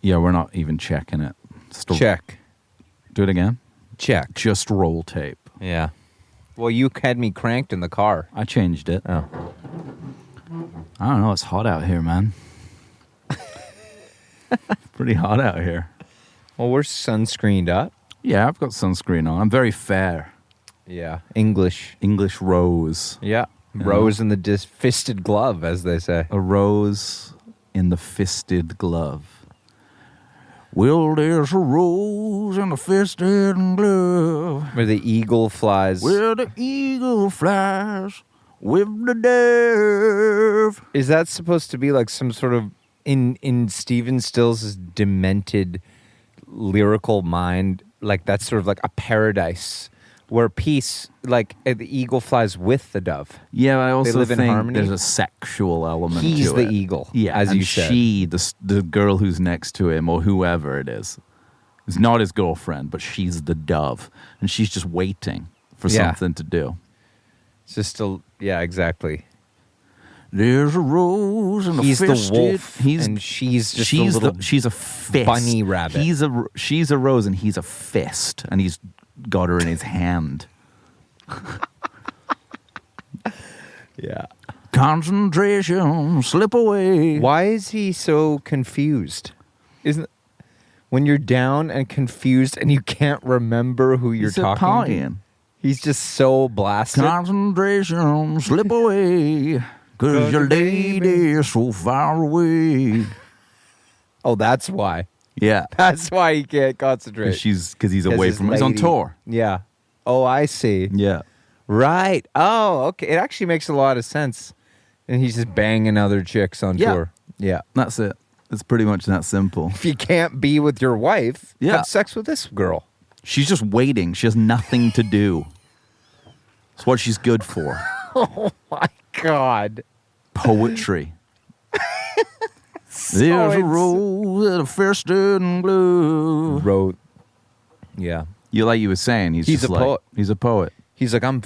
Yeah, we're not even checking it. Check. Do it again. Check. Just roll tape. Yeah. Well, you had me cranked in the car. I changed it. Oh. I don't know. It's hot out here, man. Pretty hot out here. Well, we're sunscreened up. Yeah, I've got sunscreen on. I'm very fair. Yeah. English rose. Yeah. Rose in the fisted glove, as they say. A rose in the fisted glove. Well, there's a rose in the fisted glove. Where the eagle flies. Where the eagle flies with the dove. Is that supposed to be like some sort of, in Stephen Stills' demented lyrical mind, like that's sort of like a paradise where peace, like the eagle flies with the dove. Yeah, I also live in think harmony. there's a sexual element He's to the it. eagle, Yeah, as and you said. she, the girl who's next to him, or whoever it is not his girlfriend, but she's the dove. And she's just waiting for something to do. It's just yeah, exactly. There's a rose and He's a the fisted. wolf, and she's just a little she's a fist. bunny rabbit. She's a rose and he's a fist, and he's got her in his hand. Yeah. Concentration, slip away. Why is he so confused? Isn't when you're down and confused and you can't remember who you're talking to? He's just so blasted. Concentration, slip away, 'cause your lady is so far away. Oh, that's why. Yeah. That's why he can't concentrate. Because he's away from her. He's on tour. Yeah. Oh, I see. Yeah. Right. Oh, okay. It actually makes a lot of sense. And he's just banging other chicks on tour. Yeah. That's it. It's pretty much that simple. If you can't be with your wife, Yeah. have sex with this girl. She's just waiting. She has nothing to do. It's what she's good for. Oh, my God. Poetry. There's a rose at a fisted glove. Wrote. Yeah. Like you were saying, he's a just like, poet. He's a poet. He's like, I'm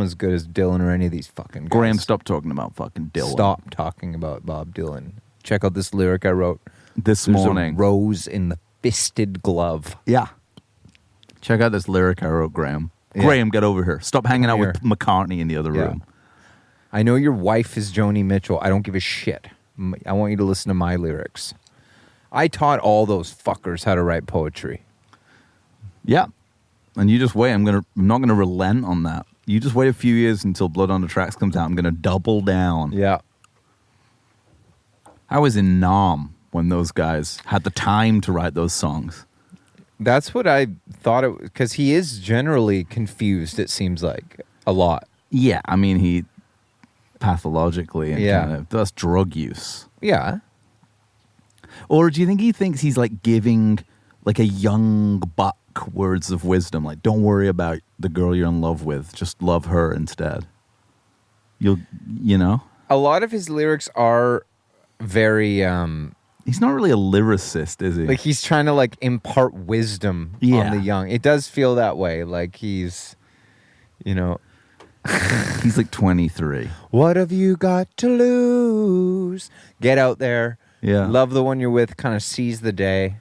as good as Dylan or any of these fucking guys. Graham, stop talking about fucking Dylan. Stop talking about Bob Dylan. Check out this lyric I wrote this There's morning. A rose in the fisted glove. Yeah. Check out this lyric I wrote, Graham. Yeah. Graham, get over here. Stop hanging out Here. with McCartney in the other room. I know your wife is Joni Mitchell. I don't give a shit. I want you to listen to my lyrics. I taught all those fuckers how to write poetry. Yeah. And you just wait. I'm not gonna relent on that. You just wait a few years until Blood on the Tracks comes out. I'm gonna double down. Yeah. I was in Nam when those guys had the time to write those songs. That's what I thought it was, because he is generally confused, it seems like, a lot. Yeah, I mean, he pathologically and Yeah. that's drug use. Yeah. Or do you think he thinks he's like giving like a young buck words of wisdom? Like, don't worry about the girl you're in love with. Just love her instead. You know? A lot of his lyrics are very, He's not really a lyricist, is he? like he's trying to like impart wisdom on the young. It does feel that way. Like he's, you know. He's like 23. What have you got to lose? Get out there. Yeah. Love the one you're with. Kind of seize the day.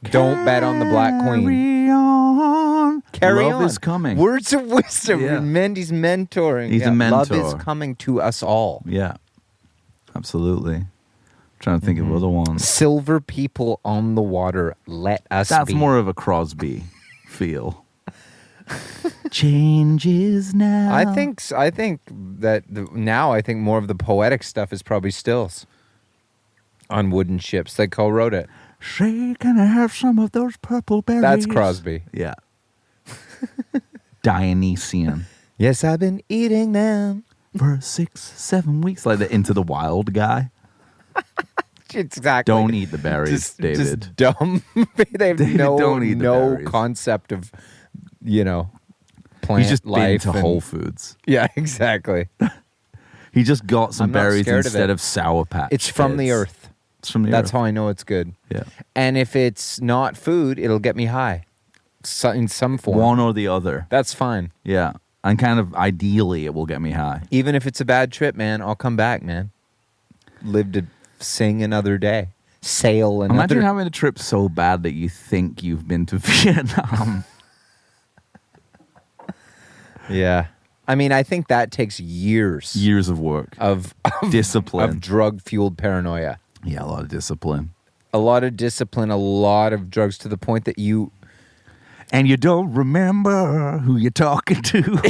Don't bet on the Black Queen. Carry on. Carry Love on. is coming. Words of wisdom. Yeah. Mendy's mentoring. He's a mentor. Love is coming to us all. Yeah. Absolutely. Trying to think of other ones. Silver people on the water. Let us That's be. more of a Crosby feel. Changes now. I think that now I think more of the poetic stuff is probably Stills. On wooden ships. They co-wrote it. Say, can I have some of those purple berries? That's Crosby. Yeah. Dionysian. Yes, I've been eating them. For 6-7 weeks. Like the Into the Wild guy. Exactly. Don't eat the berries, David. Just dumb. They have David, don't eat the berries. concept of, plant He's just been life. to Whole Foods. Yeah, exactly. He just got some I'm not berries scared of instead it. of Sour Patch It's from the Kids. earth. It's from the That's earth. how I know it's good. Yeah. And if it's not food, it'll get me high. In some form. One or the other. That's fine. Yeah. And kind of ideally it will get me high. Even if it's a bad trip, man, I'll come back, man. Live to sing another day. sail. And Imagine having a trip so bad that you think you've been to Vietnam. Yeah. I mean, I think that takes years Years of work. of Discipline. of drug-fueled paranoia. Yeah, a lot of discipline. A lot of discipline, a lot of drugs to the point that you... And you don't remember who you're talking to.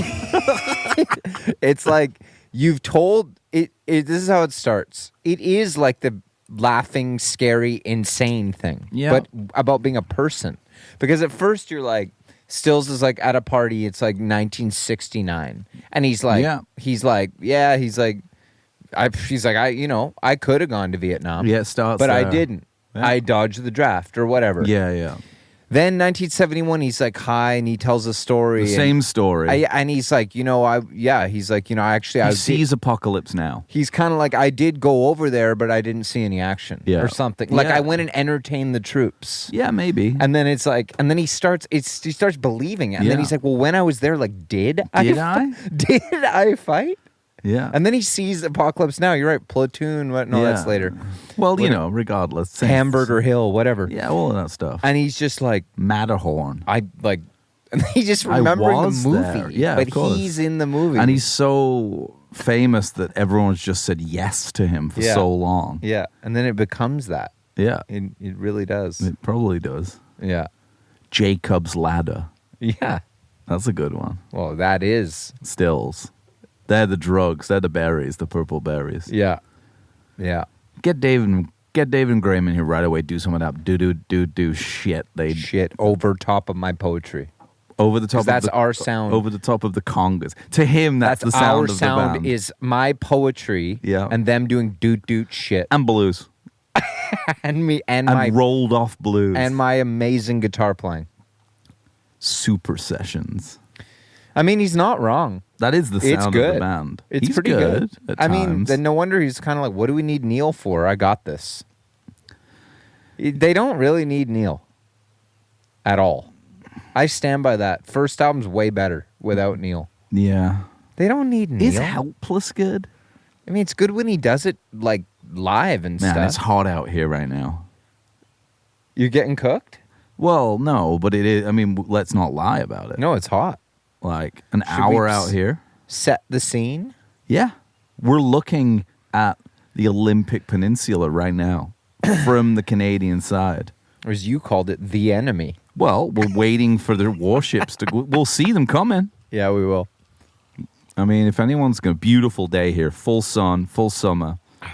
It's like you've told... This is how it starts. It is like the laughing, scary, insane thing. Yeah. But about being a person. Because at first you're like... Stills is like at a party, it's like 1969. And he's like, I could have gone to Vietnam. Yeah, it starts but I there. didn't. Yeah. I dodged the draft or whatever. Yeah. Then 1971, he's like, hi, and he tells a story. The same story. And he's like, He sees Apocalypse Now. He's kind of like, I did go over there, but I didn't see any action or something. Like, Yeah. I went and entertained the troops. Yeah, maybe. And then it's like, and then he starts believing it. And then he's like, well, when I was there, like, did I? Did I fight? Yeah. And then he sees Apocalypse Now. You're right. Platoon. What? No, that's later. Well, regardless. Hamburger Hill, whatever. Yeah, all of that stuff. And he's just like, Matterhorn. and he's just remembering the movie. There. Yeah, but of course. he's in the movie. And he's so famous that everyone's just said yes to him for so long. Yeah. And then it becomes that. Yeah. It really does. It probably does. Yeah. Jacob's Ladder. Yeah. That's a good one. Well, that is. Stills. They're the drugs. They're the berries, the purple berries. Yeah. Yeah. Get David and Graham in here right away. Do some of that do shit. Shit over top of my poetry. Over the top. That's our sound. Over the top of the congas. To him, that's the sound our of the sound. band. Is my poetry. Yeah. And them doing doot shit. And blues. and me and And my rolled off blues. and my amazing guitar playing. Super sessions. I mean, he's not wrong. That is the sound It's of good. the band. It's He's pretty good. at I mean, times. then no wonder he's kind of like, what do we need Neil for? I got this. They don't really need Neil at all. I stand by that. First album's way better without Neil. Yeah. They don't need Neil. Is Helpless good? I mean, it's good when he does it like live and Man, stuff. it's hot out here right now. You're getting cooked? Well, no, but it is. I mean, let's not lie about it. No, it's hot. Like an Should hour we out here. Set the scene. Yeah. We're looking at the Olympic Peninsula right now from the Canadian side. Or as you called it, the enemy. Well, we're waiting for their warships to go. We'll see them coming. Yeah, we will. I mean, if anyone's going to, beautiful day here, full sun, full summer. Yeah.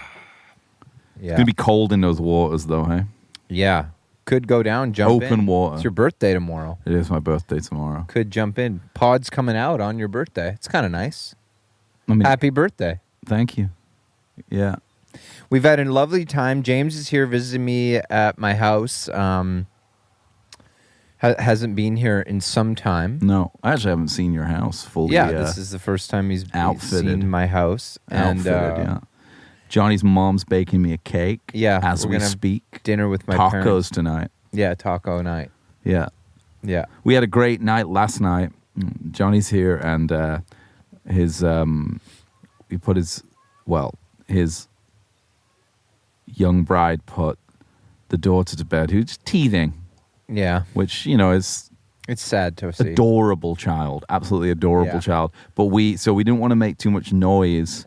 It's going to be cold in those waters, though, hey? Yeah. Could go down, jump in. Open water. It's your birthday tomorrow. It is my birthday tomorrow. Could jump in. Pod's coming out on your birthday. It's kind of nice. I mean, Happy birthday. thank you. Yeah. We've had a lovely time. James is here visiting me at my house. Hasn't been here in some time. No, I actually haven't seen your house fully. Yeah, this is the first time he's outfitted. seen my house. And Outfitted, yeah. Johnny's mom's baking me a cake. Yeah, as we're we gonna have speak. dinner with my Tacos parents. tonight. Yeah, taco night. Yeah, Yeah. we had a great night last night. Johnny's here, and his young bride put the daughter to bed, who's teething, Yeah. which is It's sad to see. adorable child, absolutely adorable Yeah. child. But we didn't want to make too much noise,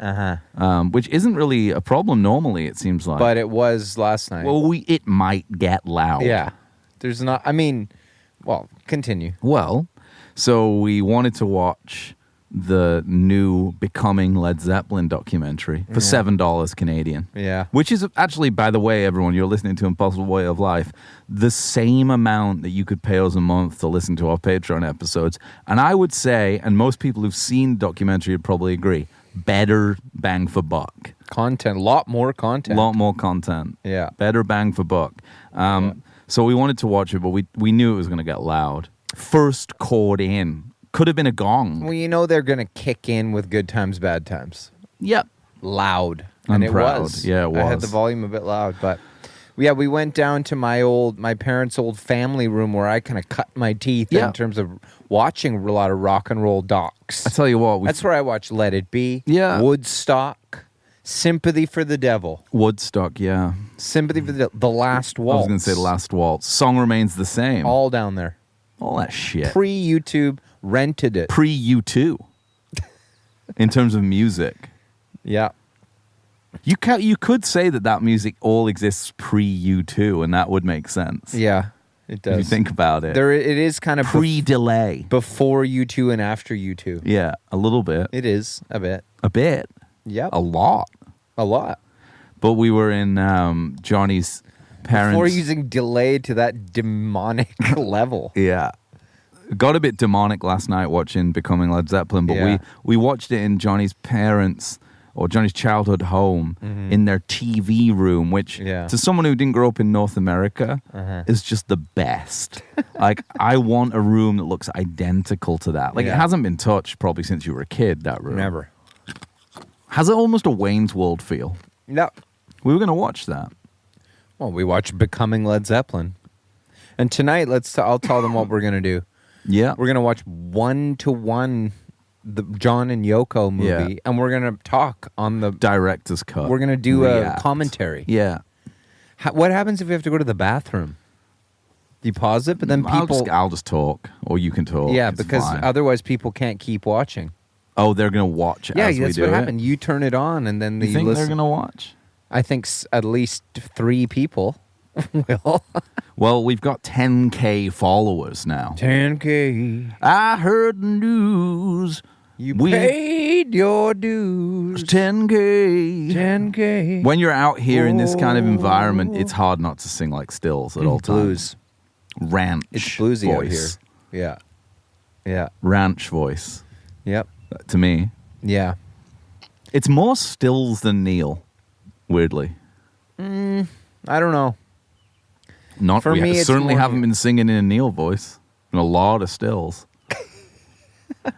which isn't really a problem normally. It seems like, But it was last night. well, it might get loud. Yeah. There's not, I mean, well, continue. Well, so we wanted to watch the new Becoming Led Zeppelin documentary for $7 Canadian. Yeah. Which is actually, by the way, everyone, you're listening to Impossible Way of Life, the same amount that you could pay us a month to listen to our Patreon episodes. And I would say, and most people who've seen the documentary would probably agree, better bang for buck. Content. A lot more content. A lot more content. Yeah. Better bang for buck. So we wanted to watch it, but we knew it was going to get loud. First chord in. Could have been a gong. Well, they're going to kick in with good times, bad times. Yep. Loud. I'm And it proud. was. Yeah, it I had was. the volume a bit loud, but yeah, we went down to my parents' old family room where I kind of cut my teeth Yeah. in terms of watching a lot of rock and roll docs. I tell you what. That's where I watched Let It Be, Yeah. Woodstock, Sympathy for the Devil. Woodstock, yeah. Sympathy for the Devil. The Last I Waltz. was going to say The Last Waltz. Song remains the same. All down there. All that shit. Pre-YouTube, rented it. Pre-U2. In terms of music. Yeah. You could say that music all exists pre-U2, and that would make sense. Yeah, it does. If you think about it. It is kind of pre-delay. Before U2 and after U2. Yeah, a little bit. It is, a bit. A bit. Yep. A lot. A lot. But we were in Johnny's parents. Before using delay to that demonic level. Yeah. Got a bit demonic last night watching Becoming Led Zeppelin, but we watched it in Johnny's parents' or Johnny's childhood home in their TV room, which to someone who didn't grow up in North America is just the best. Like, I want a room that looks identical to that. Like, it hasn't been touched probably since you were a kid, that room. Never. Has it almost a Wayne's World feel? No. We were going to watch that. Well, we watched Becoming Led Zeppelin. And tonight, I'll tell them what we're going to do. Yeah. We're going to watch 1-to-1 the John and Yoko movie, and we're going to talk on the director's cut. We're going to do a commentary. Yeah. What happens if we have to go to the bathroom? You pause it, but then people... I'll just talk, or you can talk. Yeah, it's because fine. Otherwise people can't keep watching. Oh, they're going to watch as we do it? Yeah, that's what happened. You turn it on, and then you think they're going to watch? I think at least 3 people will. Well, we've got 10K followers now. 10K. I heard the news. You paid your dues. 10K. 10K. When you're out here in this kind of environment, it's hard not to sing like Stills at all times. Blues. Ranch It's bluesy voice. out here. Yeah. Yeah. Ranch voice. Yep. To me. Yeah. It's more Stills than Neil, weirdly. I don't know. Not For me, it's certainly more haven't been singing in a Neil voice. And a lot of Stills.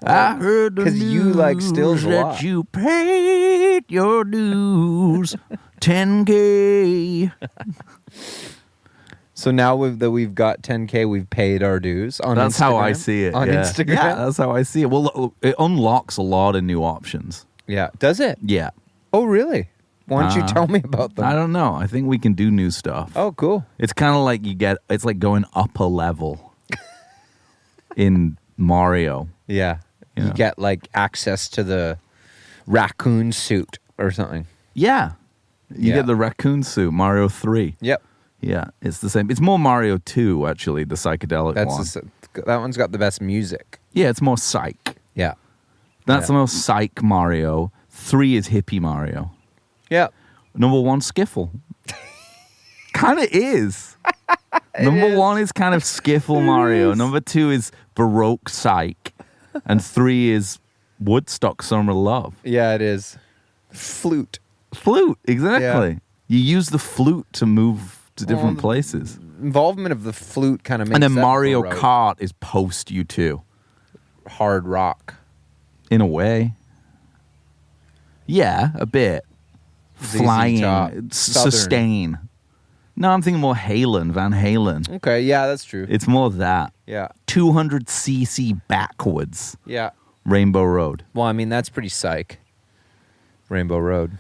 I heard the 'cause you like Stills a that lot. you paid your dues. 10K. So now that we've got 10K, we've paid our dues on That's Instagram. how I see it. On yeah. Instagram? Yeah, that's how I see it. Well, it unlocks a lot of new options. Yeah. Does it? Yeah. Oh, really? Why don't you tell me about them? I don't know. I think we can do new stuff. Oh, cool. It's kind of like it's like going up a level in Mario. Yeah. You You know. get like access to the raccoon suit or something. Yeah. You Yeah. get the raccoon suit, Mario 3. Yep. Yeah, it's the same. It's more Mario 2, actually, the psychedelic one. That one's got the best music. Yeah, it's more psych. Yeah. That's Yeah. the most psych Mario. 3 is hippie Mario. Yep. Number 1, skiffle. Kind of is. Number 1 is kind of skiffle Mario. Number 2 is baroque psych. And 3 is Woodstock Summer Love. Yeah, it is. Flute. Flute, exactly. You use the flute to move to different the- places. Involvement of the flute kind of makes And then that Mario baroque. Kart is post U2. Hard rock. In a way. Yeah, a bit. ZZ Flying. Top. Southern. Sustain. No, I'm thinking more Halen, Van Halen. Okay, yeah, that's true. It's more that. Yeah. 200cc backwards. Yeah. Rainbow Road. Well, I mean, that's pretty psych. Rainbow Road.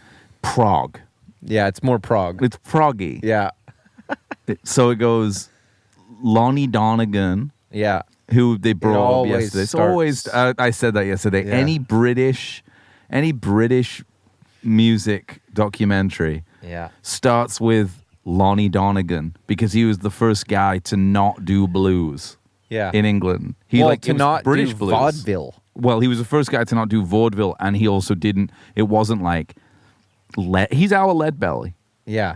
Prague. Yeah, it's more prog. It's proggy. Yeah. So it goes Lonnie Donegan, Yeah. who they brought up always yesterday. It's starts- always, I said that yesterday. Yeah. Any British music documentary Yeah. starts with Lonnie Donegan because he was the first guy to not do blues Yeah. in England. He well, it to was not British do blues. vaudeville. Well, he was the first guy to not do vaudeville, and he also didn't. It wasn't like he's our lead belly, Yeah.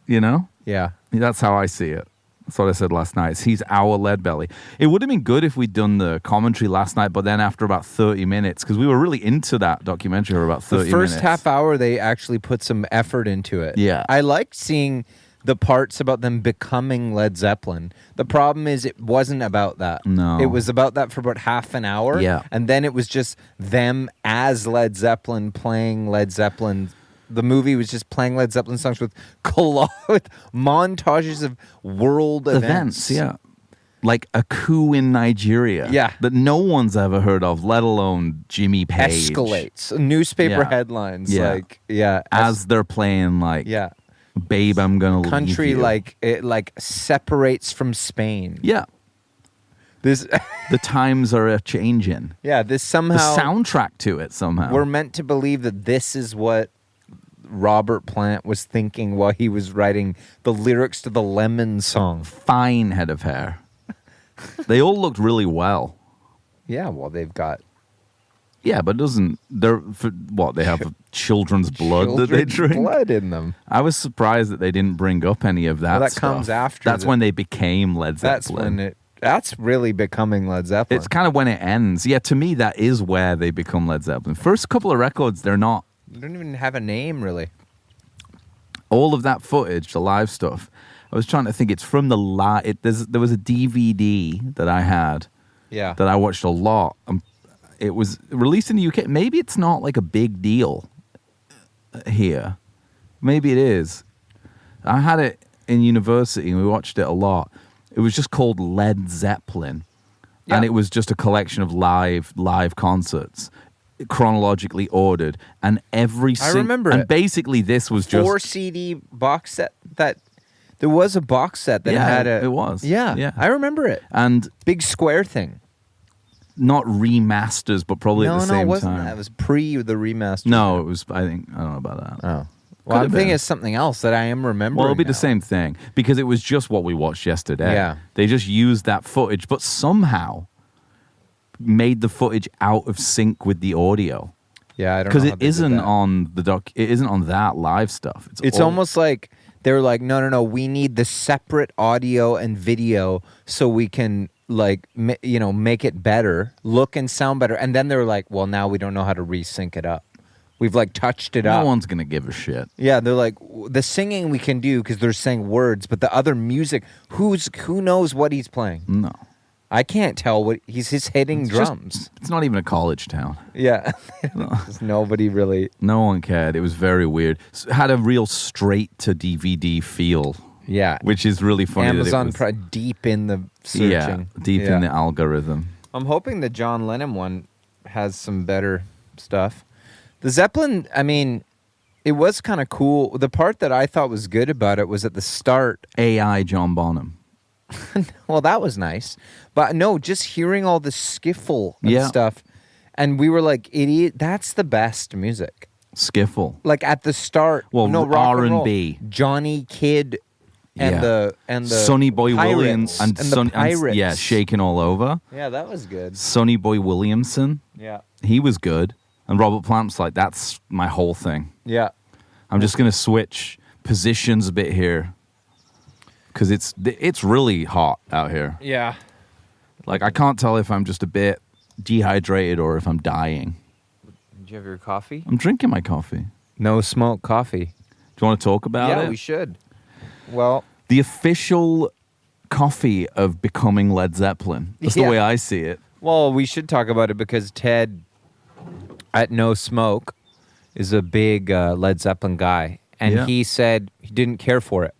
you know. Yeah. That's how I see it. That's what I said last night. He's our lead belly. It would have been good if we'd done the commentary last night, but then after about 30 minutes, because we were really into that documentary for about 30 The first minutes. half hour, they actually put some effort into it. Yeah. I liked seeing the parts about them becoming Led Zeppelin. The problem is it wasn't about that. No. It was about that for about half an hour. Yeah. And then it was just them as Led Zeppelin playing Led Zeppelin. The movie was just playing Led Zeppelin songs with montages of world events. Yeah. like a coup in Nigeria. Yeah. That no one's ever heard of, let alone Jimmy Page. Escalates. Newspaper Yeah. headlines. Yeah. Like, yeah. As they're playing like, yeah. Babe, I'm gonna leave Country you. like it like separates from Spain. Yeah. This The times are changing. yeah, this The somehow soundtrack to it somehow. we're meant to believe that this is what Robert Plant was thinking while he was writing the lyrics to the Lemon song. Fine head of hair. They all looked really well. Yeah, well they've got Yeah, but they have children's blood that they children's drink. blood in them. I was surprised that they didn't bring up any of that. Well, that stuff. comes after That's the- when they became Led That's Zeppelin. that's really becoming Led Zeppelin. It's kind of when it ends. Yeah, to me, that is where they become Led Zeppelin. First couple of records, they're not. They don't even have a name really. All of that footage, the live stuff. I was trying to think. It's from the live. There was a DVD that I had Yeah. that I watched a lot. It was released in the UK. Maybe it's not like a big deal here. Maybe it is. I had it in university and we watched it a lot. It was just called Led Zeppelin. Yeah. And it was just a collection of live concerts, chronologically ordered. And I remember And it. basically this was just... 4 CD box set that there was a box set that Yeah, had a it was. Yeah. Yeah. I remember it. And Big square thing. not remasters, but probably at the same it wasn't time. that. It was pre the remaster. No, it was, I don't know about that. Oh. Well, I'm have thinking been. of something else that I am remembering. Well, it'll be now. the same thing because it was just what we watched yesterday. Yeah. They just used that footage, but somehow made the footage out of sync with the audio Yeah, I don't know. because how it they did isn't that. on the doc. It isn't on that live stuff. It's all- almost like they're like, no, we need the separate audio and video so we can like make it better, look and sound better. And then they're like, well, now we don't know how to resync it up. We've like touched it no up. one's gonna give a shit. Yeah, they're like the singing we can do because they're saying words, but the other music, who knows what he's playing? No, I can't tell what he's hitting It's just- drums. it's not even a college town. Yeah, Just nobody really. No one cared. It was very weird. Had a real straight to DVD feel, Yeah, which is really funny. Amazon that it was, deep in the searching. yeah, deep in the algorithm. I'm hoping the John Lennon one has some better stuff. The Zeppelin, I mean, it was kind of cool. The part that I thought was good about it was at the start. AI John Bonham. Well, that was nice. But no, just hearing all the skiffle and Yeah. stuff. And we were like, idiot, that's the best music. Skiffle. Like at the start. Well, no, rock and roll. R&B. Johnny Kidd and Yeah. the Sonny Boy Pirates Williams and the Pirates. yeah, shaking all over. Yeah, that was good. Sonny Boy Williamson, Yeah. he was good. And Robert Plant's like, that's my whole thing. Yeah. I'm just going to switch positions a bit here because it's really hot out here. Yeah. Like, I can't tell if I'm just a bit dehydrated or if I'm dying. Did you have your coffee? I'm drinking my coffee. No smoke coffee. Do you want to talk about it? Yeah, we should. Well, The official coffee of Becoming Led Zeppelin. That's Yeah. the way I see it. we should talk about it because Ted at No Smoke is a big Led Zeppelin guy, and Yeah. he said he didn't care for it.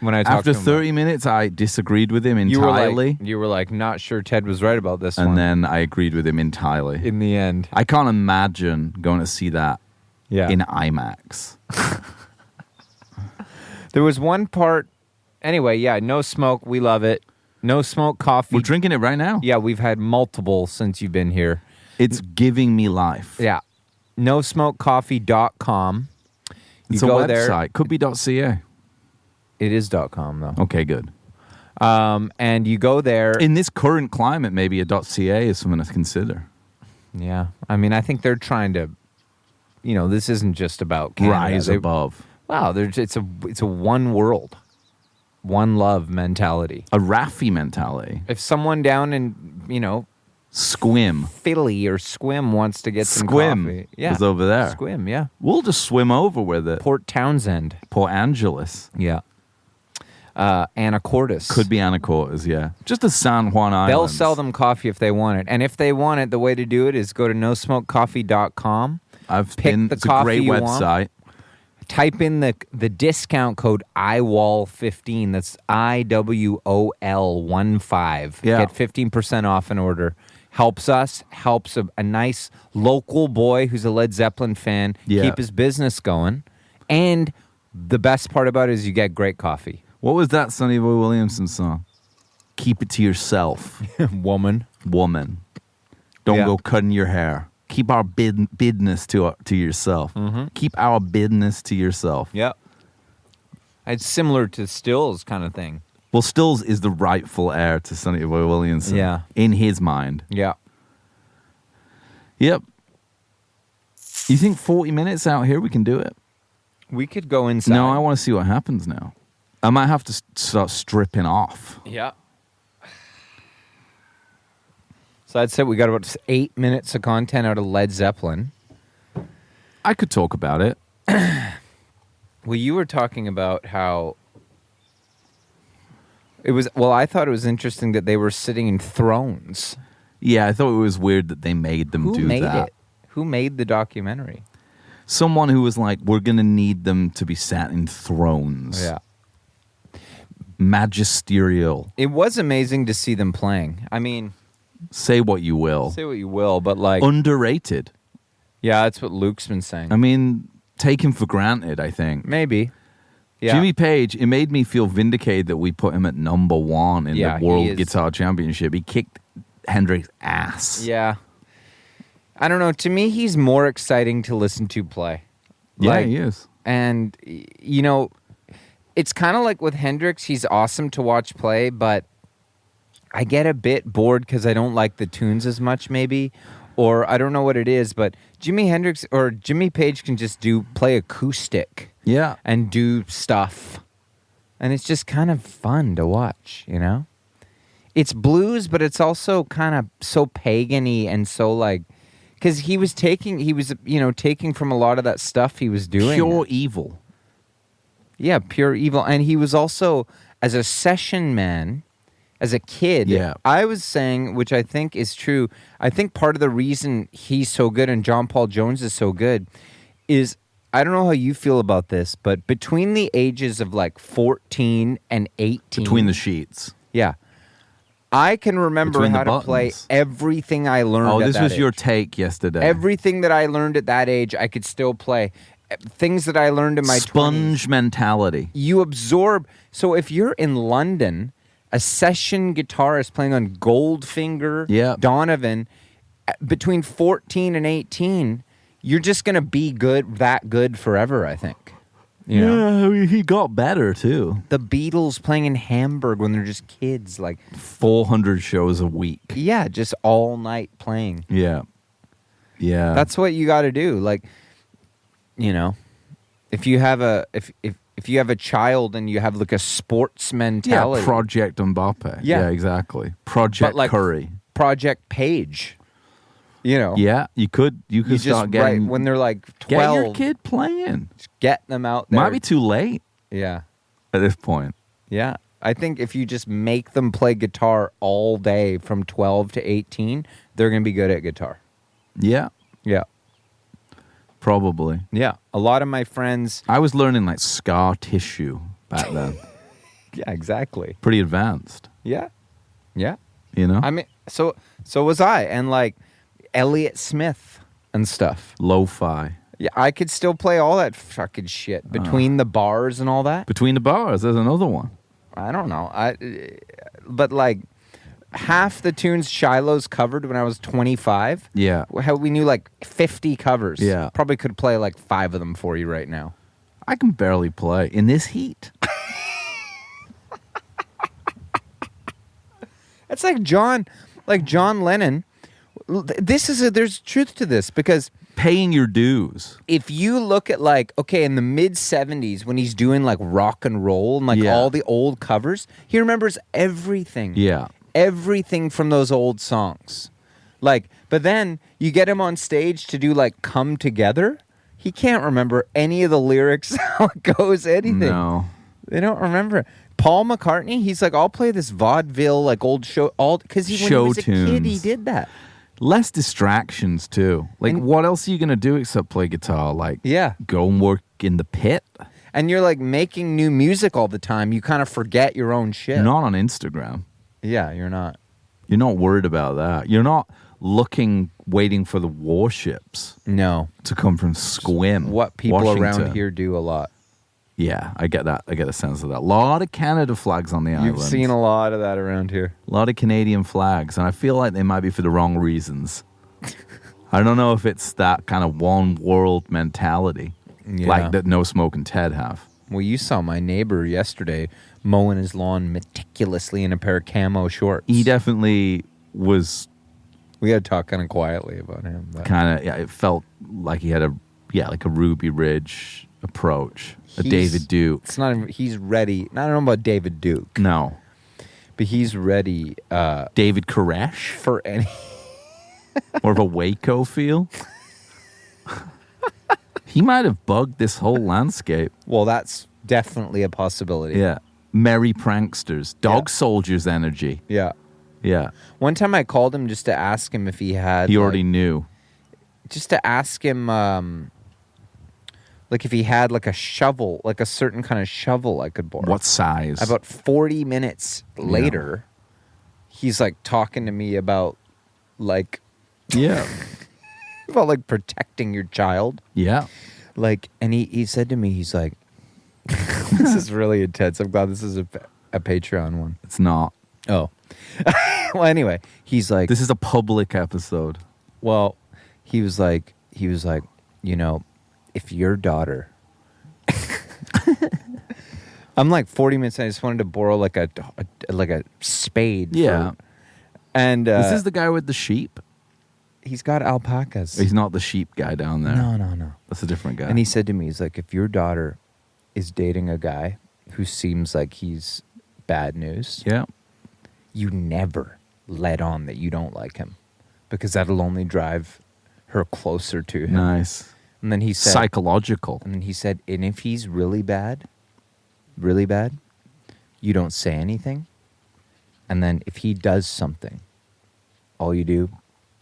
When I talked After to him 30 minutes, I disagreed with him you were entirely. like not sure Ted was right about this one. And then I agreed with him entirely. in the end, I can't imagine going to see that yeah, in IMAX. there was one part. Anyway, yeah, No Smoke, we love it. No Smoke coffee. We're drinking it right now. Yeah, we've had multiple since you've been here. It's giving me life. Yeah, NoSmokeCoffee.com. It's a website. Could be .ca. It is .com though. Okay, good. And you go there. In this current climate, maybe a .ca is something to consider. Yeah, I mean, I think they're trying to. This isn't just about Canada. Rise above. Wow, it's a one world, one love mentality. A Raffi mentality. If someone down in Squim. Philly or Squim wants to get some Squim coffee, yeah, is over there. Squim, yeah. We'll just swim over with it. Port Townsend, Port Angeles. yeah. Anacortes. Could be Anacortes, yeah. Just the San Juan Islands. They'll sell them coffee if they want it. And if they want it, the way to do it is go to NoSmokeCoffee.com. I've pick been. the It's a coffee great you want. website. type in the discount code IWOL15. That's IWOL15. Yeah. Get 15% off an order. Helps us, helps a nice local boy who's a Led Zeppelin fan keep his business going. And the best part about it is you get great coffee. What was that Sonny Boy Williamson song? Keep it to yourself. Woman. Don't go cutting your hair. Keep our business to yourself. Mm-hmm. Keep our business to yourself. Yep. It's similar to Stills kind of thing. Well, Stills is the rightful heir to Sonny Boy Williamson. Yeah. In his mind. Yeah. Yep. You think 40 minutes out here we can do it? We could go inside. No, I want to see what happens now. I might have to start stripping off. Yeah. So I'd say we got about 8 minutes of content out of Led Zeppelin. I could talk about it. Well, you were talking about how it was. Well, I thought it was interesting that they were sitting in thrones. Yeah, I thought it was weird that they made them do that. Who made it? Who made the documentary? Someone who was like, we're going to need them to be sat in thrones. Yeah. Magisterial. It was amazing to see them playing. I mean, say what you will. say what you will, but like, Underrated. yeah, that's what Luke's been saying. I mean, taken for granted, I think. Maybe. Yeah. Jimmy Page, it made me feel vindicated that we put him at number one in Yeah, the he World is. Guitar Championship. He kicked Hendrix's ass. Yeah. I don't know. To me, he's more exciting to listen to play. Yeah, Like, he is. And, you know, it's kind of like with Hendrix, he's awesome to watch play, but I get a bit bored because I don't like the tunes as much, maybe. Or I don't know what it is, but Jimi Hendrix or Jimmy Page can just play acoustic Yeah. and do stuff. And it's just kind of fun to watch, you know? It's blues, but it's also kind of so pagan-y and so like, because he was taking from a lot of that stuff he was doing. Pure evil. Yeah, pure evil. And he was also, as a session man, as a kid, I was saying, which I think is true, I think part of the reason he's so good and John Paul Jones is so good is, I don't know how you feel about this, but between the ages of like 14 and 18. Between the sheets. Yeah. I can remember Between the how to play buttons. everything I learned Oh, at this that was your age. take yesterday. Everything that I learned at that age, I could still play. Things that I learned in my 20s. Sponge mentality. You absorb. So if you're in London, a session guitarist playing on Goldfinger, Donovan, between 14 and 18, you're just going to be that good forever, I think. You know? I mean, he got better too. The Beatles playing in Hamburg when they're just kids, like 400 shows a week. Yeah, just all night playing. Yeah. That's what you got to do. Like, you know, if you have a if you have a child and you have like a sports mentality. Yeah, Project Mbappe. Yeah, exactly. Project like, Curry. Project Page. You know. Yeah, you could You start just, getting right, when they're like 12. Get your kid playing. Just get them out there. Might be too late. Yeah. At this point. Yeah. I think if you just make them play guitar all day from 12 to 18, they're going to be good at guitar. Yeah. Yeah. Probably. Yeah. A lot of my friends. I was learning like scar tissue back then. Yeah, exactly. Pretty advanced. Yeah. Yeah. You know? I mean, so was I. And like Elliott Smith and stuff. Lo-fi. Yeah, I could still play all that fucking shit. Between the bars and all that. Between the Bars, there's another one. I don't know. But like half the tunes Shiloh's covered when I was 25. Yeah. How we knew like 50 covers. Yeah. Probably could play like 5 of them for you right now. I can barely play in this heat. It's like John Lennon. There's truth to this because Paying your dues. if you look at like, okay, in the mid 70s when he's doing like rock and roll and like all the old covers, he remembers everything. Yeah. Everything from those old songs. Like, but then you get him on stage to do like Come Together. He can't remember any of the lyrics, how it goes, anything. No. They don't remember. Paul McCartney, he's like, I'll play this vaudeville, like old show, because when he was a kid, he did that. Less distractions too. Like, what else are you gonna do except play guitar? Like, Yeah. go and work in the pit. And you're like making new music all the time. You kind of forget your own shit. You're not on Instagram. Yeah, you're not. You're not worried about that. You're not waiting for the warships No. to come from Squim. What people Washington. around here do a lot. Yeah, I get that. I get a sense of that. A lot of Canada flags on the island. You've seen a lot of that around here. A lot of Canadian flags, and I feel like they might be for the wrong reasons. I don't know if it's that kind of one world mentality, like that No Smoke and Ted have. Well, you saw my neighbor yesterday mowing his lawn meticulously in a pair of camo shorts. He definitely was We had to talk kind of quietly about him. But kind of, yeah, it felt like he had like a Ruby Ridge approach, a David Duke. It's not even, he's ready. I don't know about David Duke. No. But he's ready David Koresh? for any... More of a Waco feel? He might have bugged this whole landscape. Well, that's definitely a possibility. Yeah. Merry pranksters. Dog soldiers energy. Yeah. Yeah. One time I called him just to ask him if he had... He already knew. Just to ask him, like if he had like a shovel, like a certain kind of shovel I could borrow. What size? About 40 minutes later, he's like talking to me about like... Yeah. about like protecting your child. Yeah. Like, and he said to me, he's like, this is really intense. I'm glad this is a Patreon one. It's not. Oh. Well, anyway, he's like... This is a public episode. Well, he was like, you know, if your daughter... I'm like 40 minutes in, I just wanted to borrow like a spade. Yeah. And This is the guy with the sheep? he's got alpacas. He's not the sheep guy down there. No. That's a different guy. And he said to me, he's like, if your daughter is dating a guy who seems like he's bad news, yeah. you never let on that you don't like him, because that'll only drive her closer to him. Nice. And then he said... Psychological. And then he said, and if he's really bad, you don't say anything. And then if he does something, all you do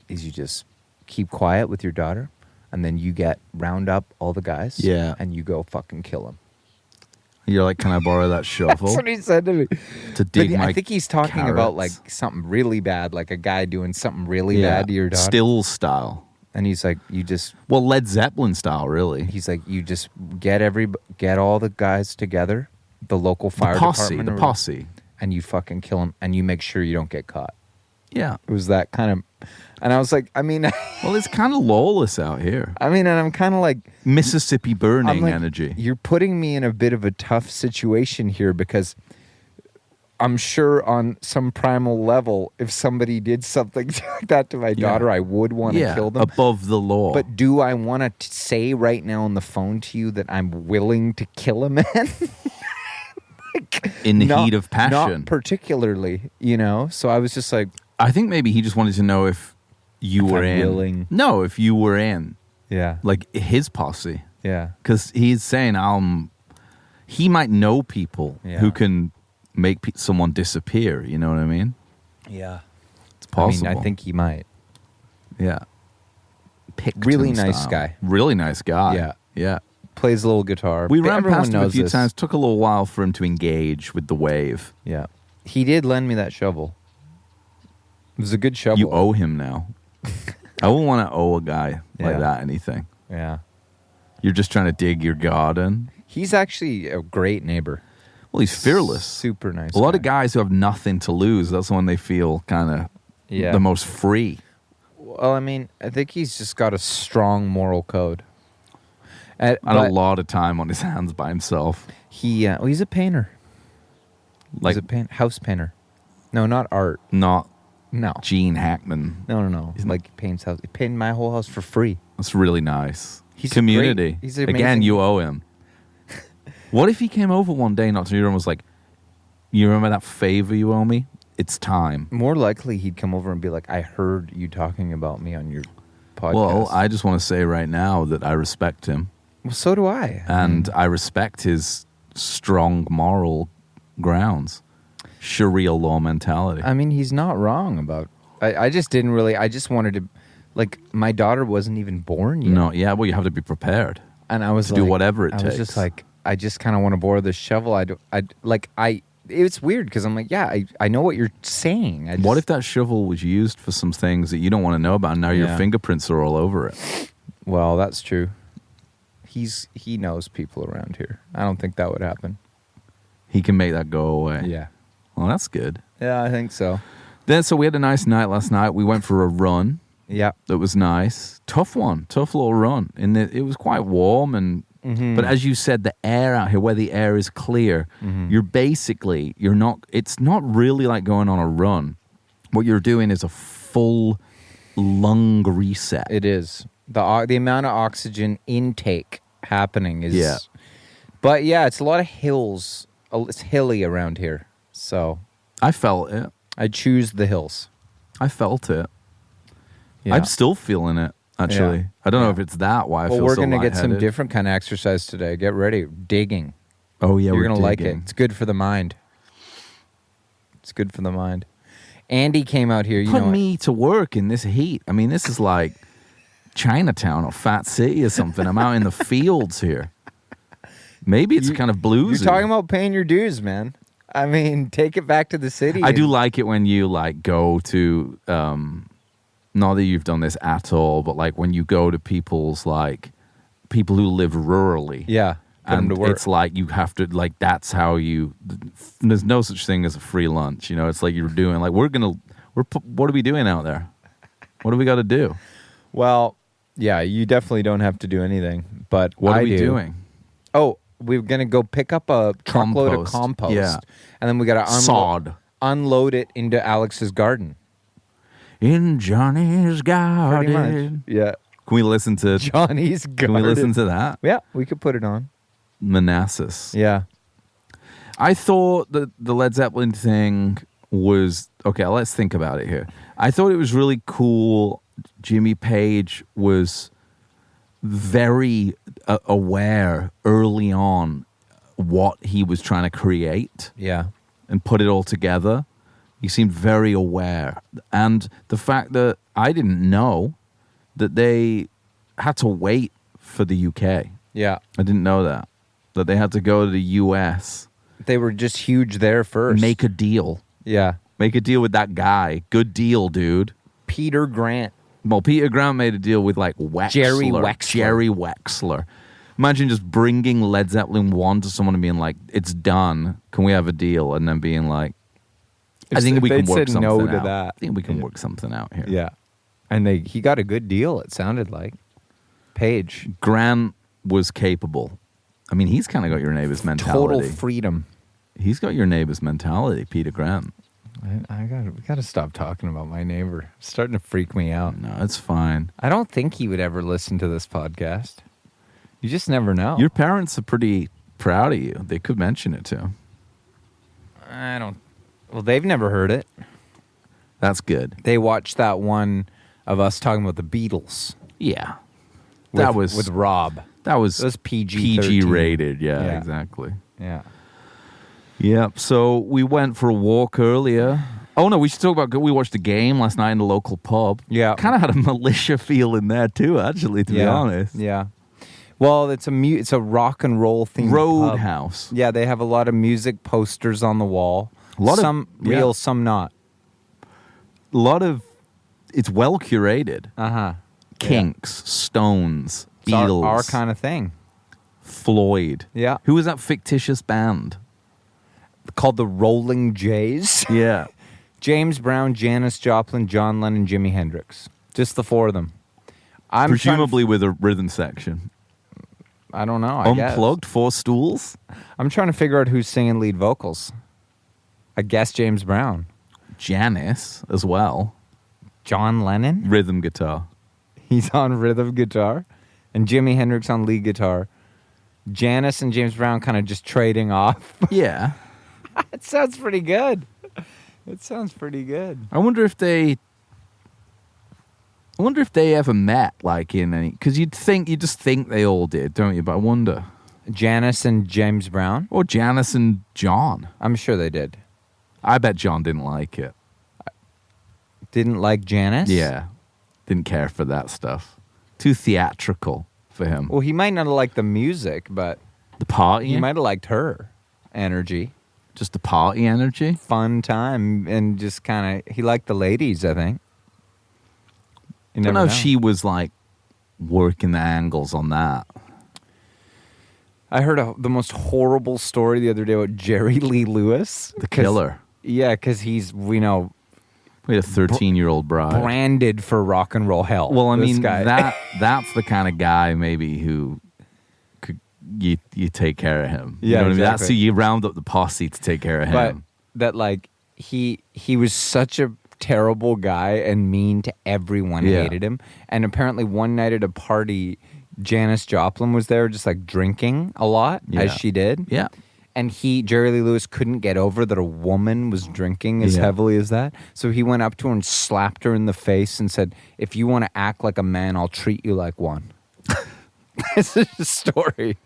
is you just keep quiet with your daughter, and then you round up all the guys, Yeah. and you go fucking kill him. You're like, can I borrow that shovel? That's what he said to me. To dig But my I think he's talking about like carrots? something really bad, like a guy doing something really bad to your daughter. Still style. And he's like, you just... Well, Led Zeppelin style, really. He's like, you just get all the guys together, the local fire department. The posse. And you fucking kill him, and you make sure you don't get caught. Yeah. It was that kind of... And I was like, I mean... Well, it's kind of lawless out here. I mean, and I'm kind of like... Mississippi burning I'm like, energy. You're putting me in a bit of a tough situation here, because I'm sure on some primal level, if somebody did something like that to my daughter, I would want to kill them. Above the law. But do I want to say right now on the phone to you that I'm willing to kill a man? in the heat of passion. Not particularly, you know? So I was just like... I think maybe he just wanted to know if you were I'm in. willing. No, if you were in. Yeah. Like his posse. Yeah. Because he's saying, he might know people who can make someone disappear. You know what I mean? Yeah. It's possible. I mean, I think he might. Yeah. Really nice guy. Really nice guy. Yeah. Yeah. Plays a little guitar. We ran Everyone past him a knows few this. times. Took a little while for him to engage with the wave. Yeah. He did lend me that shovel. It was a good shovel. You owe him now. I wouldn't want to owe a guy like that anything. Yeah. You're just trying to dig your garden. He's actually a great neighbor. Well, he's fearless. Super nice. A lot of guys who have nothing to lose, that's when they feel kind of the most free. Well, I mean, I think he's just got a strong moral code. And a lot of time on his hands by himself. He's a painter. Like He's a house painter. No, not art. Not No. Gene Hackman. No. Like he paints house. He painted my whole house for free. That's really nice. He's community. great. He's amazing. Again, you owe him. What if he came over one day, not to you, and was like, "You remember that favor you owe me? It's time." More likely, he'd come over and be like, "I heard you talking about me on your podcast." Well, I just want to say right now that I respect him. Well, so do I. And I respect his strong moral grounds. Sharia law mentality. I mean, he's not wrong about... I just didn't really... I just wanted to... Like, my daughter wasn't even born yet. No, yeah, well, you have to be prepared. And I was to like, do whatever it I takes. was just like, I just kind of want to borrow this shovel. It's weird because I'm like, yeah, I know what you're saying. What if that shovel was used for some things that you don't want to know about, and now your Yeah. fingerprints are all over it? Well, that's true. He knows people around here. I don't think that would happen. He can make that go away. Yeah. Well, that's good. Yeah, I think so. So we had a nice night last night. We went for a run. Yeah. That was nice. Tough little run. And it was quite warm, and but as you said, the air out here, where the air is clear, it's not really like going on a run. What you're doing is a full lung reset. It is. The amount of oxygen intake happening is... Yeah. But yeah, it's a lot of hills. It's hilly around here. So I felt it. I choose the hills. I felt it. Yeah. I'm still feeling it, actually. Yeah. I don't know if it's that why I feel so we're going to get some lightheaded. different kind of exercise today. Get ready. Digging. Oh, yeah, You're we're going to like it. digging. It's good for the mind. It's good for the mind. Andy came out here. Put me to work in this heat. I mean, this is like Chinatown or Fat City or something. I'm out in the fields here. Maybe it's kind of bluesy. You're talking about paying your dues, man. I mean, take it back to the city. I do like it when you like go to, not that you've done this at all, but like when you go to people's like people who live rurally. Yeah. Put 'em And to work. it's like you have to, like, that's how you, there's no such thing as a free lunch. You know, it's like you're doing, like, what are we doing out there? What do we got to do? Well, yeah, you definitely don't have to do anything. But What are I we do. doing? Oh, we're going to go pick up a truckload of Compost. compost. Yeah. And then we got to Sod. unload it into Alex's garden. In Johnny's Pretty much. garden. Yeah. Can we listen to, Johnny's garden. can we listen to that? Yeah, we could put it on. Manassas. Yeah. I thought that the Led Zeppelin thing was, okay, let's think about it here. I thought it was really cool. Jimmy Page was very aware early on what he was trying to create Yeah. and put it all together. He seemed very aware. And the fact that I didn't know that they had to wait for the UK. Yeah. I didn't know that they had to go to the US, They were just huge there first. make a deal with that guy. Good deal, dude. Peter Grant. Well, Peter Grant made a deal with like Wexler. Jerry Wexler. Imagine just bringing Led Zeppelin 1 to someone and being like, it's done. Can we have a deal? And then being like, I think we can work something out. I think we can work something out here. Yeah. And he got a good deal, it sounded like. Page. Grant was capable. I mean, he's kind of got your neighbor's mentality. Total freedom. He's got your neighbor's mentality, Peter Grant. We got to stop talking about my neighbor. It's starting to freak me out. No, it's fine. I don't think he would ever listen to this podcast. You just never know. Your parents are pretty proud of you. They could mention it too. I don't. Well, they've never heard it. That's good. They watched that one of us talking about the Beatles. Yeah. With Rob. That was PG rated. Yeah, Yeah. exactly. Yeah. Yeah. So we went for a walk earlier. Oh no, we should talk about. We watched a game last night in the local pub. Yeah. Kind of had a militia feel in there too. Actually, to be honest. Yeah. Well, it's a rock and roll themed Roadhouse. pub. Yeah, they have a lot of music posters on the wall. Some real, some not. A lot of. It's well curated. Uh-huh. Kinks, Stones, It's Beatles, our kind of thing. Floyd. Yeah. Who was that fictitious band? Called the Rolling Jays. Yeah. James Brown, Janis Joplin, John Lennon, Jimi Hendrix. Just the four of them. Presumably with a rhythm section. I don't know. I guess. Unplugged, 4 stools. I'm trying to figure out who's singing lead vocals. I guess James Brown. Janis as well. John Lennon? Rhythm guitar. He's on rhythm guitar. And Jimi Hendrix on lead guitar. Janis and James Brown kind of just trading off. Yeah. It sounds pretty good. It sounds pretty good. I wonder if they ever met, like in any, because you just think they all did, don't you? But I wonder. Janis and James Brown? Or Janis and John. I'm sure they did. I bet John didn't like it. Didn't like Janis? Yeah. Didn't care for that stuff. Too theatrical for him. Well, he might not have liked the music, but The party, he might have liked her energy. just the party energy. Fun time, and just kind of, he liked the ladies, I think. You I don't never know if she was like working the angles on that. I heard the most horrible story the other day about Jerry Lee Lewis. The killer. Yeah, because he's, we know, We had a 13-year-old bride. branded for rock and roll hell. Well, I this mean, guy. that's the kind of guy maybe who could you take care of him. Yeah, you know what I mean? That's exactly. who you round up the posse to take care of But him. that, like, he was such a terrible guy and mean to everyone. Yeah. Hated him. And apparently one night at a party, Janis Joplin was there just like drinking a lot, as she did. Yeah. And Jerry Lee Lewis, couldn't get over that a woman was drinking as Yeah. heavily as that. So he went up to her and slapped her in the face and said, "If you want to act like a man, I'll treat you like one." This is a story.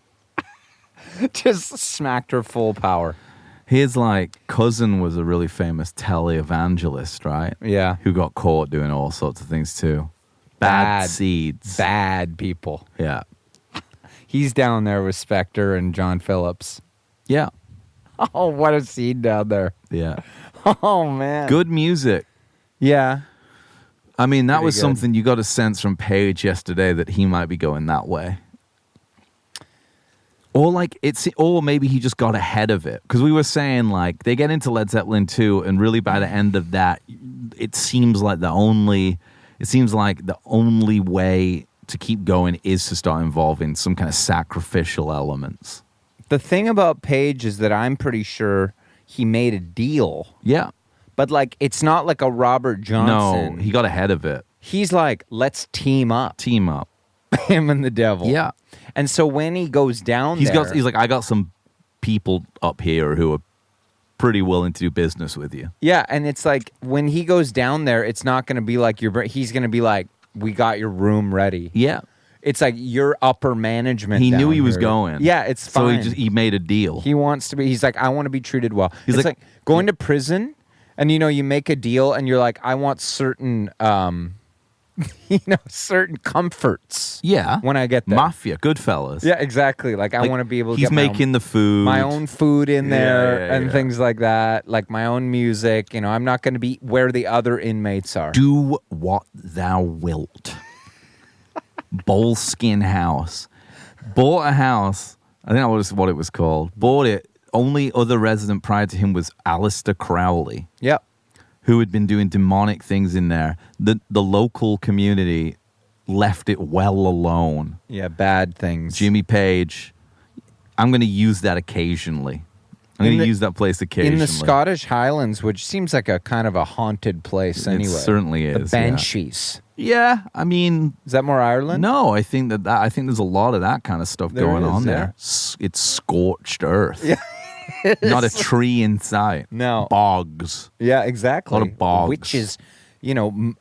Just smacked her full power. His like cousin was a really famous televangelist, right? Yeah. Who got caught doing all sorts of things too. Bad seeds. Bad people. Yeah. He's down there with Spector and John Phillips. Yeah. Oh, what a scene down there. Yeah. Oh, man. Good music. Yeah. I mean, that Pretty was good. something you got a sense from Page yesterday that he might be going that way. Or maybe he just got ahead of it. Because we were saying, like, they get into Led Zeppelin 2, and really by the end of that, it seems like the only way to keep going is to start involving some kind of sacrificial elements. The thing about Page is that I'm pretty sure he made a deal. Yeah. But, like, it's not like a Robert Johnson. No, he got ahead of it. He's like, let's team up. Team up. Him and the devil. Yeah. And so when he goes down He's there... like, I got some people up here who are pretty willing to do business with you. Yeah, and it's like, when he goes down there, it's not going to be like he's going to be like, we got your room ready. Yeah. It's like your upper management. He knew down he was here. going. Yeah, it's So fine. he made a deal. He wants to be. He's like, I want to be treated well. He's It's like- like going to prison, and you make a deal, and you're like, I want certain, certain comforts. Yeah. When I get there. Mafia, Goodfellas. Yeah, exactly. Like I Like, want to be able to he's get making the food. my own food in there Yeah, and yeah. things like that. Like my own music. I'm not going to be where the other inmates are. Do what thou wilt. Boleskin house. Bought a house. I think that was what it was called. Bought it. Only other resident prior to him was Alistair Crowley, Yep. who had been doing demonic things in there. The local community left it well alone. Yeah, bad things. Jimmy Page, I'm going to use that occasionally. I'm going to use that place occasionally. In the Scottish Highlands, which seems like a kind of a haunted place It anyway. certainly The is, yeah. Banshees. Yeah, I mean, Is that more Ireland? no, I think I think there's a lot of that kind of stuff There going is, on yeah. there. It's scorched earth. Yeah. Not a tree in sight. No. Bogs. Yeah, exactly. A lot of bogs. Witches,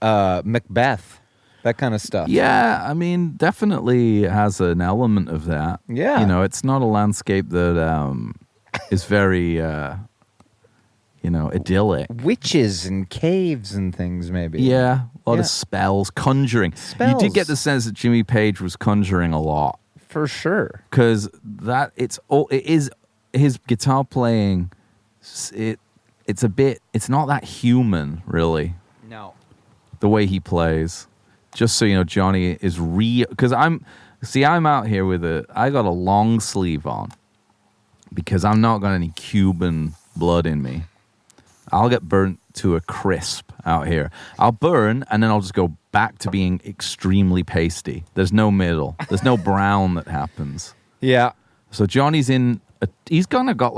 Macbeth, that kind of stuff. Yeah, I mean, definitely has an element of that. Yeah. It's not a landscape that is very, idyllic. Witches and caves and things, maybe. Yeah, a lot Yeah. of spells, conjuring. You did get the sense that Jimmy Page was conjuring a lot. For sure. Because it is his guitar playing. It's not that human, really. No. The way he plays. Just so you know, Johnny is because I'm out here I got a long sleeve on because I'm not got any Cuban blood in me. I'll get burnt to a crisp out here. I'll burn and then I'll just go back to being extremely pasty. There's no middle. There's no brown that happens. Yeah. So Johnny's he's kind of got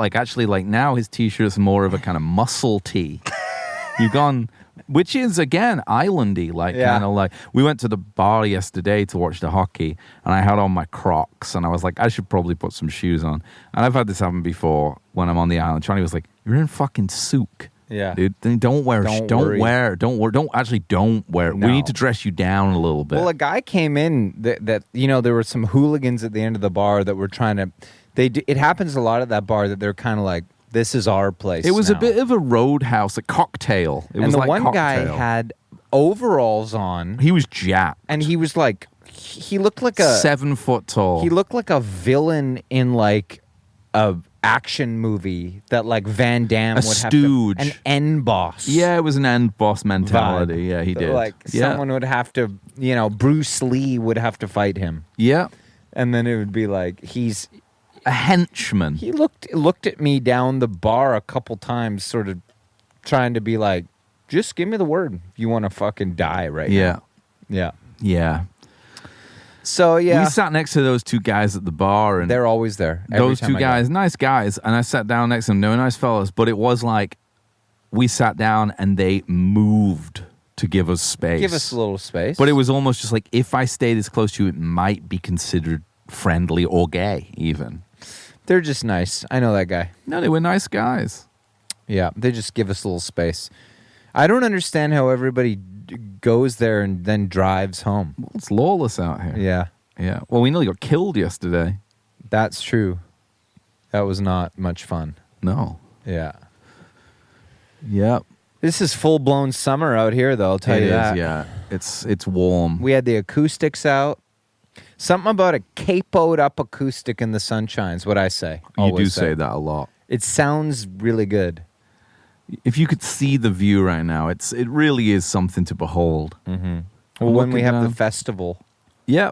now his t-shirt's more of a kind of muscle tee. You've gone, which is again islandy, kind of like we went to the bar yesterday to watch the hockey, and I had on my Crocs, and I was like, I should probably put some shoes on. And I've had this happen before when I'm on the island. Johnny was like, "You're in fucking souk." Yeah. Dude, then don't wear. Don't wear. We need to dress you down a little bit. Well, a guy came in that there were some hooligans at the end of the bar that were trying to. It happens a lot at that bar that they're kind of like, this is our place. It was now. a bit of a roadhouse, a cocktail. It And was the like one guy cocktail. had overalls on, He was jacked. and he was like he looked like a 7 foot tall. He looked like a villain in like a action movie that like Van Damme would stooge. have to, an end boss. Yeah, it was an end boss mentality. Vibe. Yeah, he did. Like someone would have to, Bruce Lee would have to fight him. Yeah. And then it would be like he's a henchman. He looked at me down the bar a couple times, sort of trying to be like, just give me the word if you want to fucking die right now. Yeah. Yeah. So, yeah. We sat next to those 2 guys at the bar. And they're always there. Those 2 guys, nice guys. And I sat down next to them. They were nice fellas. But it was like we sat down and they moved to give us space. Give us a little space. But it was almost just like, if I stay this close to you, it might be considered friendly or gay even. They're just nice. I know that guy. No, they were nice guys. Yeah, they just give us a little space. I don't understand how everybody goes there and then drives home. Well, it's lawless out here. Yeah. Yeah. Well, we nearly got killed yesterday. That's true. That was not much fun. No. Yeah. Yep. This is full-blown summer out here, though, I'll tell you that. Yeah. It's warm. We had the acoustics out. Something about a capoed up acoustic in the sunshine is what I say. You do say that a lot. It sounds really good. If you could see the view right now, it really is something to behold. Mm-hmm. Well, when we have the festival. Yeah.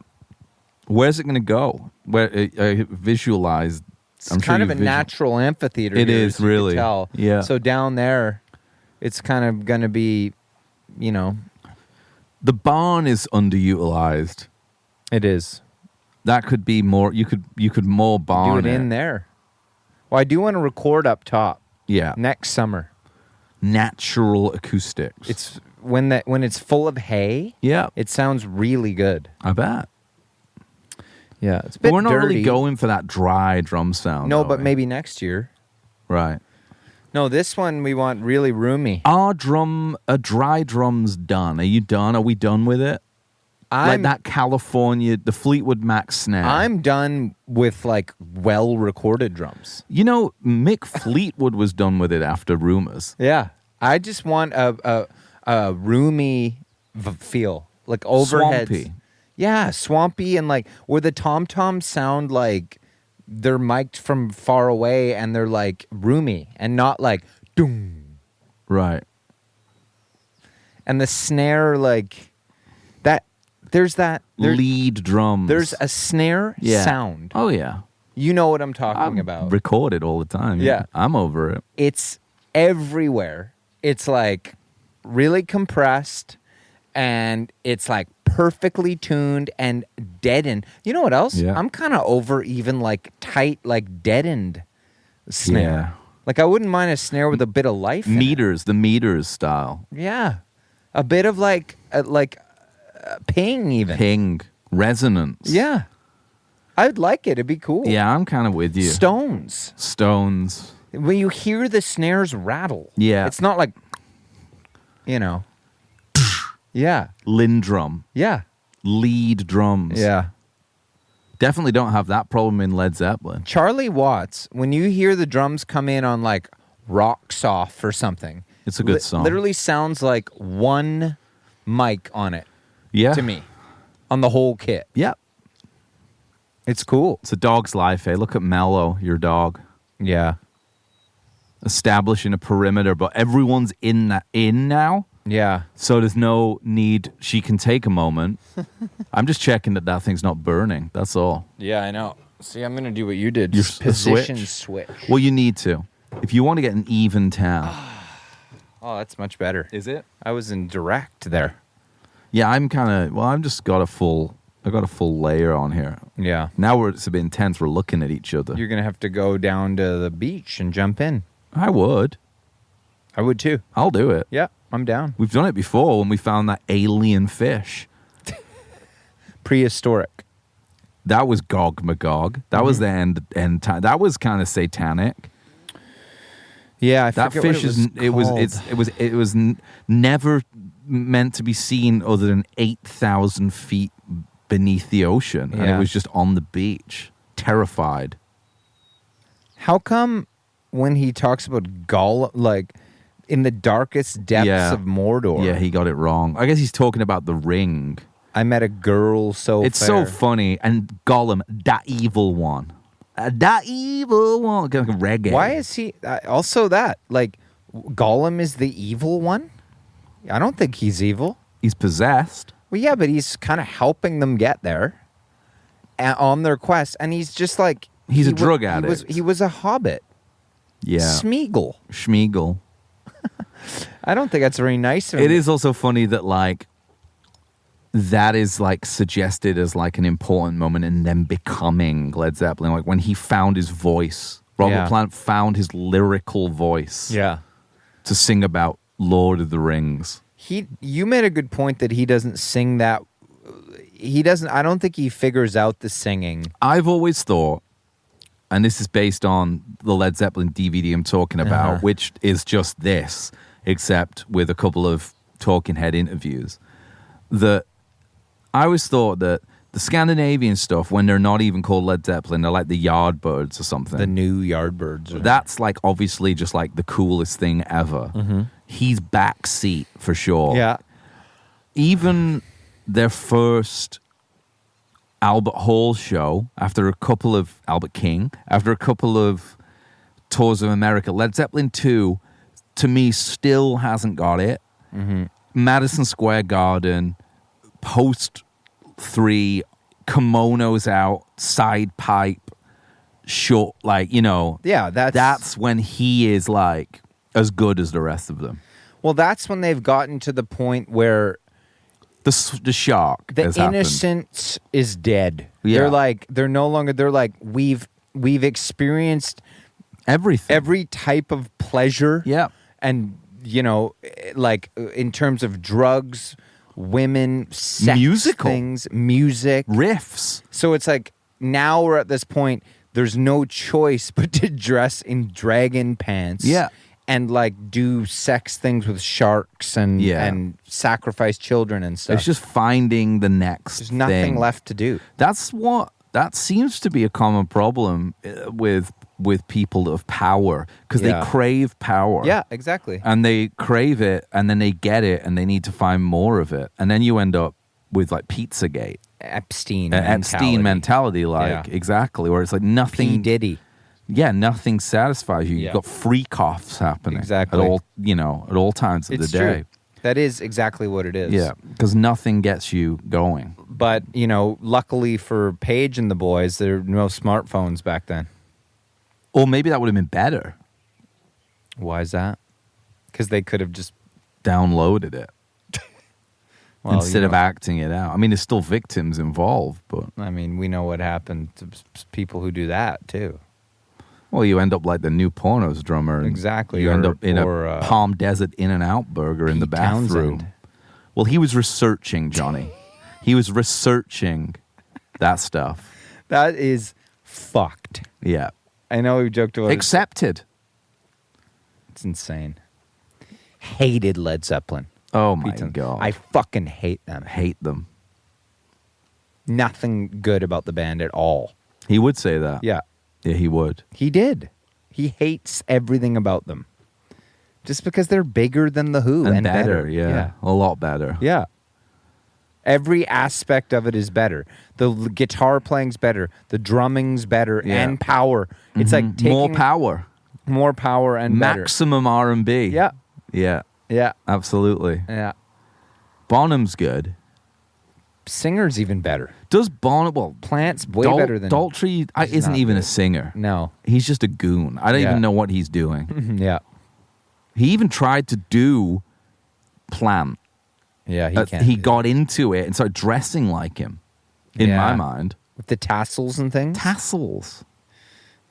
Where's it going to go? Where visualized? It's kind of a natural amphitheater. It is, really. You can tell. Yeah. So down there, it's kind of going to be, The barn is underutilized. It is. That could be more. You could more barn do it in there. Well, I do want to record up top. Yeah. Next summer. Natural acoustics. It's when it's full of hay. Yeah. It sounds really good. I bet. Yeah, it's a bit But we're not dirty. really going for that dry drum sound. No, but maybe next year. Right. No, this one we want really roomy. Are dry drums done? Are you done? Are we done with it? Like that California, the Fleetwood Mac snare. I'm done with like well-recorded drums. Mick Fleetwood was done with it after Rumors. Yeah, I just want a roomy feel, like overheads. Swampy. Yeah, swampy and like where the tom-toms sound like they're mic'd from far away and they're like roomy and not like doom. Right. And the snare like that. There's lead drums. There's a snare sound. Oh yeah. You know what I'm talking about. Record it all the time. Yeah. I'm over it. It's everywhere. It's like really compressed and it's like perfectly tuned and deadened. You know what else? Yeah. I'm kind of over even like tight, like deadened snare. Yeah. Like I wouldn't mind a snare with a bit of life in it. The meters style. Yeah. A bit of like ping even. Ping. Resonance. Yeah. I'd like it. It'd be cool. Yeah, I'm kind of with you. Stones. When you hear the snares rattle. Yeah. It's not like, Yeah. Lindrum. Yeah. Lead drums. Yeah. Definitely don't have that problem in Led Zeppelin. Charlie Watts, when you hear the drums come in on like Rocks Off or something. It's a good song. Literally sounds like one mic on it. Yeah. To me. On the whole kit. Yep. It's cool. It's a dog's life, eh? Look at Mello, your dog. Yeah. Establishing a perimeter, but everyone's in now. Yeah. So there's no need. She can take a moment. I'm just checking that thing's not burning. That's all. Yeah, I know. See, I'm going to do what you did. Your Just position switch. Well, you need to. If you want to get an even town. Oh, that's much better. Is it? I was in direct there. Yeah, I'm just got a full layer on here. Yeah. Now it's a bit intense. We're looking at each other. You're going to have to go down to the beach and jump in. I would. I would too. I'll do it. Yeah, I'm down. We've done it before when we found that alien fish. Prehistoric. That was Gog Magog. That was the end time. That was kind of satanic. Yeah, I that forget fish what it was never meant to be seen other than 8,000 feet beneath the ocean, and it was just on the beach, terrified. How come when he talks about Gollum, like in the darkest depths of Mordor? Yeah, he got it wrong. I guess he's talking about the ring. I met a girl so It's fair. so funny. And Gollum, that evil one. That evil one. Like reggae. Why is he also that? Like, Gollum is the evil one? I don't think he's evil. He's possessed. Well, yeah, but he's kind of helping them get there on their quest. And he's just like... He's a drug addict. He was a hobbit. Yeah. Smeagol. Schmeagol. I don't think that's very nice of him. It is also funny that, like, that is, like, suggested as, like, an important moment in them becoming Led Zeppelin. Like, when he found his voice. Robert Plant found his lyrical voice. Yeah. To sing about Lord of the Rings. You made a good point that he doesn't sing that. He doesn't. I don't think he figures out the singing. I've always thought, and this is based on the Led Zeppelin DVD I'm talking about, which is just this, except with a couple of talking head interviews, that I always thought that the Scandinavian stuff, when they're not even called Led Zeppelin, they're like the Yardbirds or something. The new Yardbirds. That's like obviously just like the coolest thing ever. Mm-hmm. He's backseat for sure. Yeah. Even their first Albert Hall show, after a couple of Albert King, after a couple of tours of America, Led Zeppelin 2, to me, still hasn't got it. Mm-hmm. Madison Square Garden, post 3, kimonos out, side pipe, short, like, you know. Yeah, that's when he is like as good as the rest of them. Well, that's when they've gotten to the point where the shark the has innocence happened. is dead. Yeah. They're no longer. They're like we've experienced everything, every type of pleasure. Yeah, and you know, like in terms of drugs, women, sex, musical things, music, riffs. So it's like now we're at this point. There's no choice but to dress in dragon pants. Yeah. And like do sex things with sharks and sacrifice children and stuff. It's just finding the next There's nothing thing. left to do. That seems to be a common problem with people of power, because they crave power. Yeah, exactly. And they crave it, and then they get it, and they need to find more of it, and then you end up with like Pizzagate, Epstein mentality, like exactly, where it's like nothing. P. Diddy. Yeah, nothing satisfies you. Yeah. You've got freak-offs happening Exactly. at all times of the day. True. That is exactly what it is. Yeah, because nothing gets you going. But, you know, luckily for Paige and the boys, there were no smartphones back then. Or maybe that would have been better. Why is that? Because they could have just downloaded it instead of know, acting it out. I mean, there's still victims involved, but I mean, we know what happened to people who do that, too. Well, you end up like the New Pornos drummer. Exactly. You end up in a Palm Desert In-N-Out burger in the bathroom. Townsend. Well, he was researching, Johnny. He was researching that stuff. That is fucked. Yeah. I know we joked about Accepted. It's insane. Hated Led Zeppelin. Oh, my God. I fucking hate them. Hate them. Nothing good about the band at all. He would say that. Yeah. Yeah, he would. He did. He hates everything about them. Just because they're bigger than The Who. And better. Yeah. A lot better. Yeah. Every aspect of it is better. The guitar playing's better. The drumming's better. Yeah. And power. It's like taking more power and maximum better. R&B. Yeah. Yeah. Yeah. Absolutely. Yeah. Bonham's good. Singer's even better. Does Bonham... Well, Plant's way better than... Daltrey isn't even a singer. No. He's just a goon. I don't even know what he's doing. Yeah. He even tried to do Plant. Yeah, he can't. He got into it and started dressing like him, in my mind. With the tassels and things? Tassels.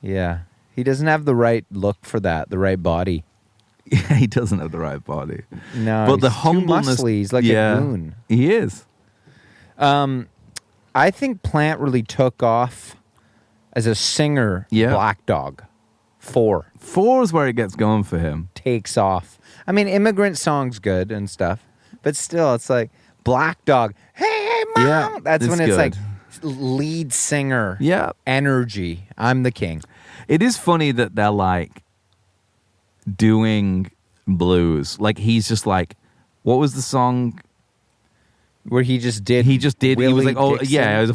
Yeah. He doesn't have the right look for that, the right body. Yeah, he doesn't have the right body. No, but he's the humbleness... too muscly. He's like a goon. He is. I think Plant really took off as a singer. Yeah. Black Dog. 4 is where it gets going for him. Takes off. I mean, Immigrant Song's good and stuff, but still, it's like Black Dog. Hey, Mom! Yeah, That's when it's good. like lead singer. Yeah. Energy. I'm the king. It is funny that they're like doing blues. Like he's just like, what was the song? Where he just did. He just did. He was Willie like, "Oh Dixon yeah."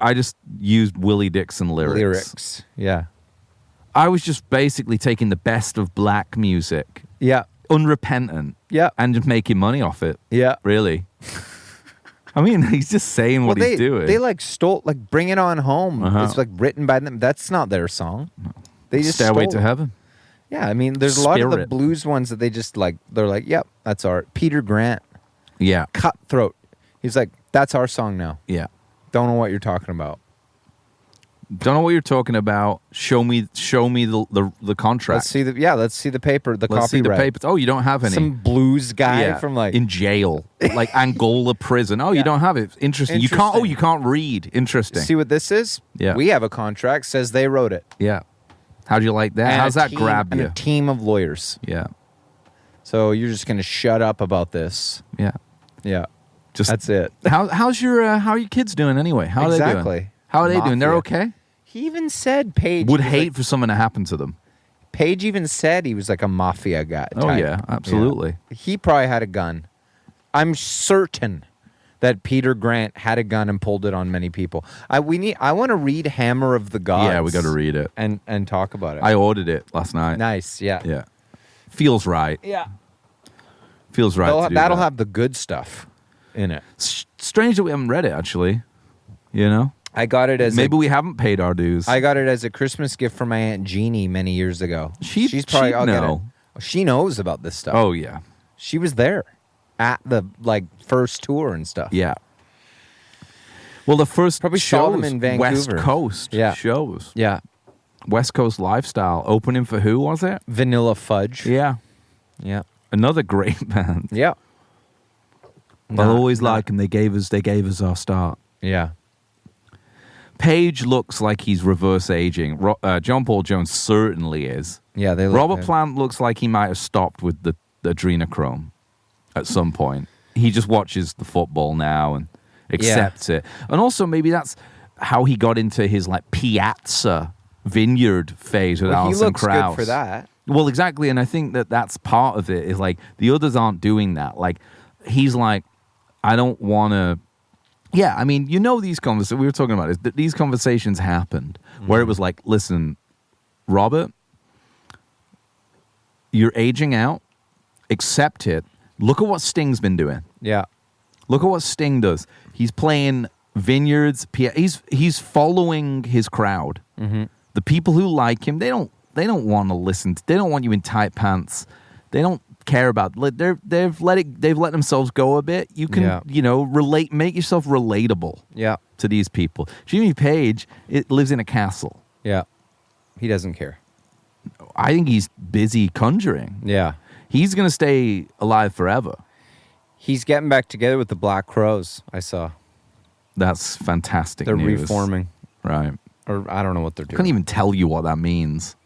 I just used Willie Dixon lyrics. Yeah. I was just basically taking the best of black music, Yeah. unrepentant, Yeah. and just making money off it. Yeah. Really. I mean, he's just saying what he's doing. They like stole, like Bring It On Home. Uh-huh. It's like written by them. That's not their song. They just Stairway stole to it. Heaven. Yeah, I mean, there's a lot of the Spirit. blues ones that they just like, they're like, yep, that's art. Peter Grant, Yeah. Cutthroat. He's like, that's our song now. Yeah. Don't know what you're talking about. Don't know what you're talking about. Show me the contract. Let's see the paper, the Let's see copyright. the papers. Oh, you don't have any. Some blues guy Yeah, from like in jail, like Angola prison. Oh, Yeah. you don't have it. Interesting. You can't. Oh, you can't read. Interesting. See what this is? Yeah. We have a contract, says they wrote it. Yeah. How'd you like that? And How's a that team- grab and you? a team of lawyers. Yeah. So you're just going to shut up about this. Yeah. Yeah. Just That's it. how are your kids doing anyway? How are they doing? Exactly. How are they doing? They're Mafia. okay. He even said Paige Would was hate like- for something to happen to them. Paige even said he was like a mafia guy. Oh type. yeah, absolutely. Yeah. He probably had a gun. I'm certain that Peter Grant had a gun and pulled it on many people. I want to read Hammer of the Gods. Yeah, we got to read it. and talk about it. I ordered it last night. Nice. Yeah. Yeah. Feels right. Yeah. Feels right. to do That'll that. have the good stuff in it. Strange that we haven't read it actually. You know, I got it as maybe we haven't paid our dues. I got it as a Christmas gift from my Aunt Jeannie many years ago. She'd I'll get know. it. She knows about this stuff. Oh yeah, She was there at the first tour and stuff. yeah. Well, the first Probably saw them shows, in Vancouver. West Coast Yeah. shows. Yeah. West Coast Lifestyle opening for who was it? Vanilla Fudge. Yeah, Yeah. another great band. Yeah. I'll always like them. They gave us our start. Yeah. Page looks like he's reverse aging. John Paul Jones certainly is. Yeah, they look Robert good. Plant looks like he might have stopped with the adrenochrome at some point. He just watches the football now and accepts it. And also maybe that's how he got into his like Piazza vineyard phase with Well, he Alison looks Krauss. good for that. Well, exactly, and I think that that's part of it. Is like the others aren't doing that. Like he's like, I don't want to. Yeah, I mean, you know, these conversations we were talking about is that these conversations happened where it was like, listen, Robert, you're aging out. Accept it. Look at what Sting's been doing. Yeah. Look at what Sting does. He's playing vineyards. He's following his crowd. Mm-hmm. The people who like him, they don't want to listen. They don't want you in tight pants. They don't care about. They've let themselves go a bit. You can relate, make yourself relatable. Yeah. To these people. Jimmy Page lives in a castle. Yeah. He doesn't care. I think he's busy conjuring. Yeah. He's gonna stay alive forever. He's getting back together with the Black Crows, I saw. That's fantastic. They're news. reforming. Right. Or I don't know what they're doing. Couldn't even tell you what that means.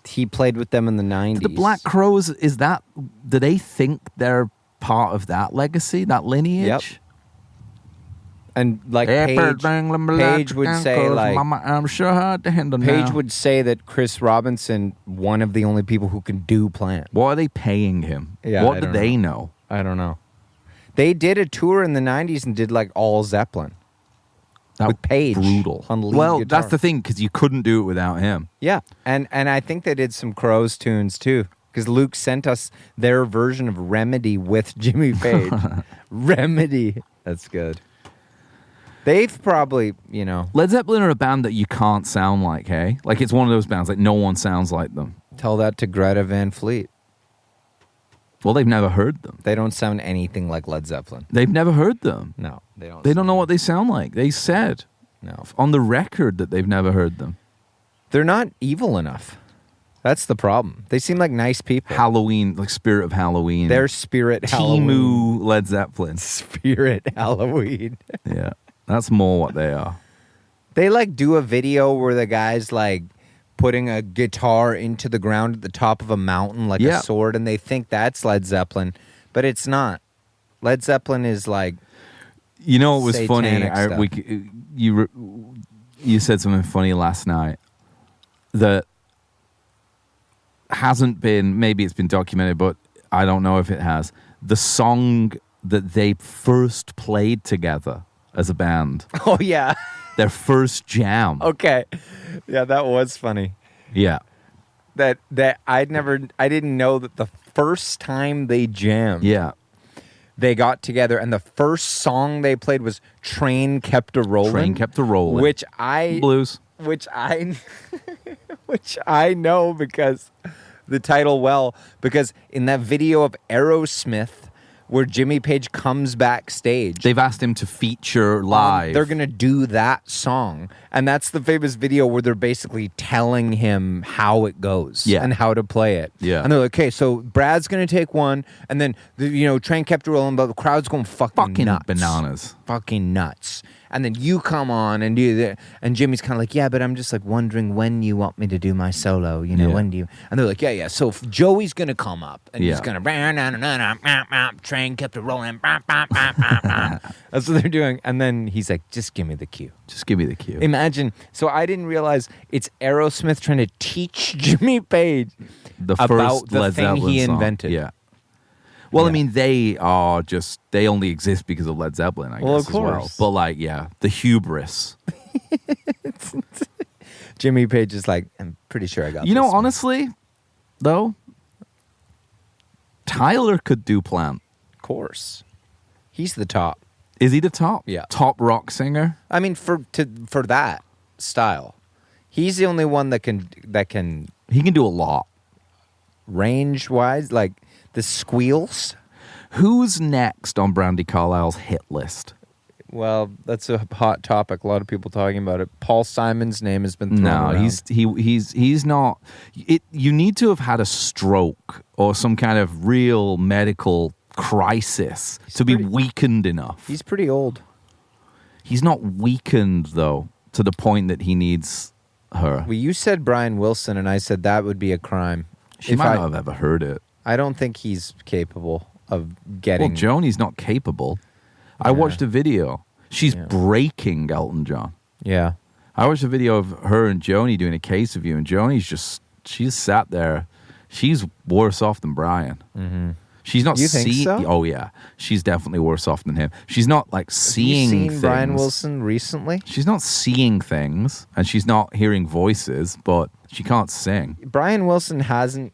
He played with them in the 90s. The Black Crows, do they think they're part of that legacy, that lineage? Yep. And like Page would say Page would say that Chris Robinson, one of the only people who can do Plant. What are they paying him? Yeah, what I do don't they know? I don't know. They did a tour in the 90s and did like all Zeppelin. That with Page brutal. on lead well, guitar. that's the thing, because you couldn't do it without him. Yeah, and I think they did some Crows tunes too, because Luke sent us their version of Remedy with Jimmy Page. Remedy. That's good. They've probably, Led Zeppelin are a band that you can't sound like, hey? Like, it's one of those bands, like, no one sounds like them. Tell that to Greta Van Fleet. Well, they've never heard them. They don't sound anything like Led Zeppelin. They've never heard them. No, they don't. They don't know what they sound like. They said No. on the record that they've never heard them. They're not evil enough. That's the problem. They seem like nice people. Halloween, like Spirit of Halloween. Their Spirit Halloween. Timu Led Zeppelin. Spirit Halloween. Yeah, that's more what they are. They like do a video where the guy's like putting a guitar into the ground at the top of a mountain like a sword, and they think that's Led Zeppelin, but it's not. Led Zeppelin is like, you know, it was funny. satanic stuff. You said something funny last night that hasn't been. Maybe it's been documented, but I don't know if it has. The song that they first played together as a band. Oh, yeah. Their first jam. Okay. Yeah, that was funny. Yeah. That I didn't know that the first time they jammed, Yeah. they got together and the first song they played was Train Kept a Rollin'. Train Kept a Rollin'. Blues. Which I know because the title because in that video of Aerosmith where Jimmy Page comes backstage, They've asked him to feature live. they're going to do that song. And that's the famous video where they're basically telling him how it goes and how to play it. Yeah. And they're like, okay, so Brad's going to take one, and then, Train kept rolling, but the crowd's going fucking nuts. Bananas. Fucking nuts. And then you come on and do that. And Jimmy's kind of like, yeah, but I'm just like wondering when you want me to do my solo. When do you? And they're like, yeah. So if Joey's going to come up and he's going to, train kept it rolling. That's what they're doing. And then he's like, just give me the cue. Just give me the cue. Imagine. So I didn't realize it's Aerosmith trying to teach Jimmy Page About the Led thing Zeppelin he song. invented. Yeah. Well, Yeah. I mean, they only exist because of Led Zeppelin, I guess, Well, of as well. course. But, like, yeah, the hubris. Jimmy Page is like, I'm pretty sure I got You know, this one. honestly, though, Tyler could do Plant. Of course. He's the top. Is he the top? Yeah. Top rock singer? I mean, for that style, he's the only one that can He can do a lot. range wise, like the squeals. Who's next on Brandy Carlisle's hit list? Well, that's a hot topic. A lot of people talking about it. Paul Simon's name has been thrown No, around. he's not. You need to have had a stroke or some kind of real medical crisis to be weakened enough. He's pretty old. He's not weakened though to the point that he needs her. Well, you said Brian Wilson, and I said that would be a crime. She might not have ever heard it. I don't think he's capable of getting. Well, Joni's not capable. I watched a video. She's breaking Elton John. Yeah. I watched a video of her and Joni doing a case of you, and she's sat there. She's worse off than Brian. Mm-hmm. She's not You think so? Oh, yeah. She's definitely worse off than him. She's not, like, seeing Have you seen things. Brian Wilson recently? She's not seeing things, and she's not hearing voices, but she can't sing. Brian Wilson hasn't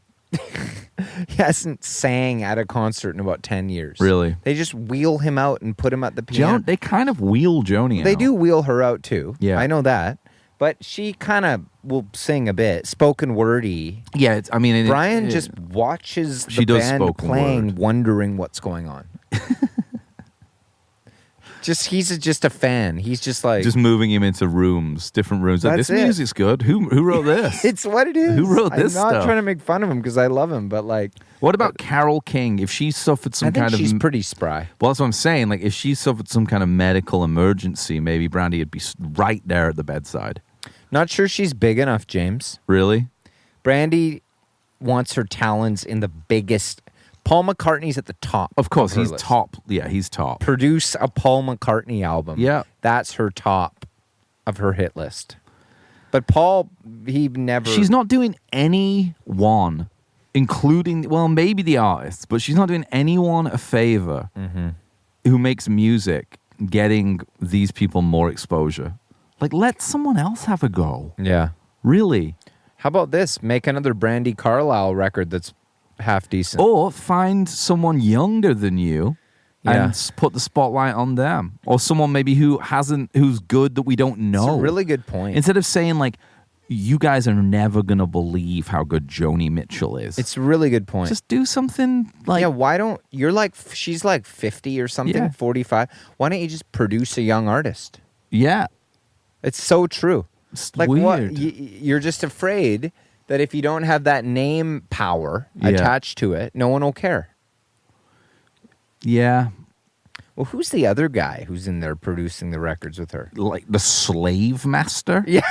sang at a concert in about 10 years. Really? They just wheel him out and put him at the piano. They kind of wheel Joni out. They do wheel her out too. Yeah. I know that. But she kind of will sing a bit, spoken wordy. Yeah, Brian just watches She the does band spoken playing, word. wondering what's going on. He's just a fan. He's just like just moving him into different rooms. Like, That's this it. music's good. Who wrote this? it's what it is. Who wrote this I'm not stuff? trying to make fun of him because I love him, but like, What about Carole King? If she suffered some I think kind she's of pretty spry. well, that's what I'm saying. Like, if she suffered some kind of medical emergency, maybe Brandy would be right there at the bedside. Not sure she's big enough, James. Really? Brandy wants her talents in the biggest. Paul McCartney's at the top. Of course, of her he's list. top. Yeah, he's top. Produce a Paul McCartney album. Yeah. That's her top of her hit list. But Paul, he never. She's not doing anyone, including, well, maybe the artists, but she's not doing anyone a favor who makes music getting these people more exposure. Like, let someone else have a go. Yeah. Really. How about this? Make another Brandy Carlisle record that's half decent. Or find someone younger than you Yeah. and put the spotlight on them. Or someone maybe who's good that we don't know. It's a really good point. Instead of saying, like, you guys are never going to believe how good Joni Mitchell is. It's a really good point. Just do something like... yeah, why don't... she's like 50 or something, Yeah. 45. Why don't you just produce a young artist? Yeah. It's so true. It's Like weird. what? You're just afraid that if you don't have that name power attached to it, no one will care. Yeah. Well, who's the other guy who's in there producing the records with her? Like the slave master? Yeah.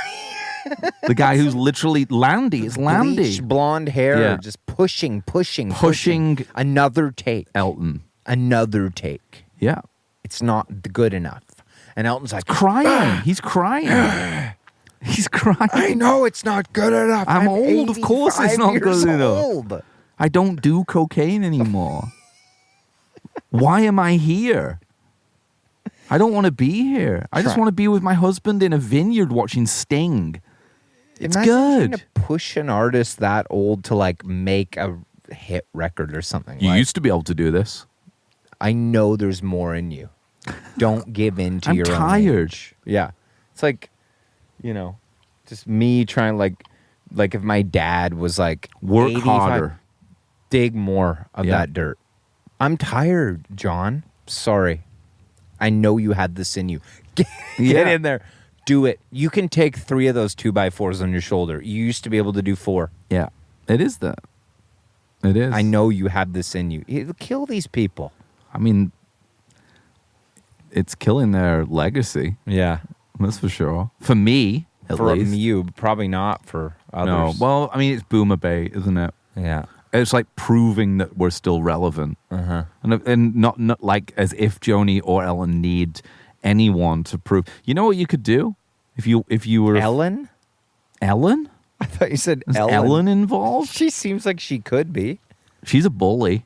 The guy who's literally Landy. It's Landy. Bleached blonde hair, Yeah. just pushing. Pushing Another take. Elton. Another take. Yeah. It's not good enough. And Elton's like, Crying. He's crying. He's crying. I know it's not good enough. I'm old, of course it's 85 not years good enough. old. I don't do cocaine anymore. Why am I here? I don't want to be here. I just want to be with my husband in a vineyard watching Sting. It's Imagine good. trying to push an artist that old to like make a hit record or something. You like, used to be able to do this. I know there's more in you. Don't give in to I'm your own tired. age. Yeah. It's like, just me trying like if my dad was like Work 85, harder. dig more of Yeah. that dirt. I'm tired, John. Sorry. I know you had this in you. Get in there. Do it. You can take 3 of those 2x4s on your shoulder. You used to be able to do 4. Yeah. It is that. It is. I know you have this in you. It'll kill these people. I mean, it's killing their legacy. Yeah. That's for sure. For me, at For least. you, probably not for others. No. Well, I mean, it's boomer bait, isn't it? Yeah. It's like proving that we're still relevant. Uh-huh. And not like as if Joni or Ellen need anyone to prove. You know what you could do? If you were... Ellen? Ellen? I thought you said Is Ellen. Ellen involved? She seems like she could be. She's a bully.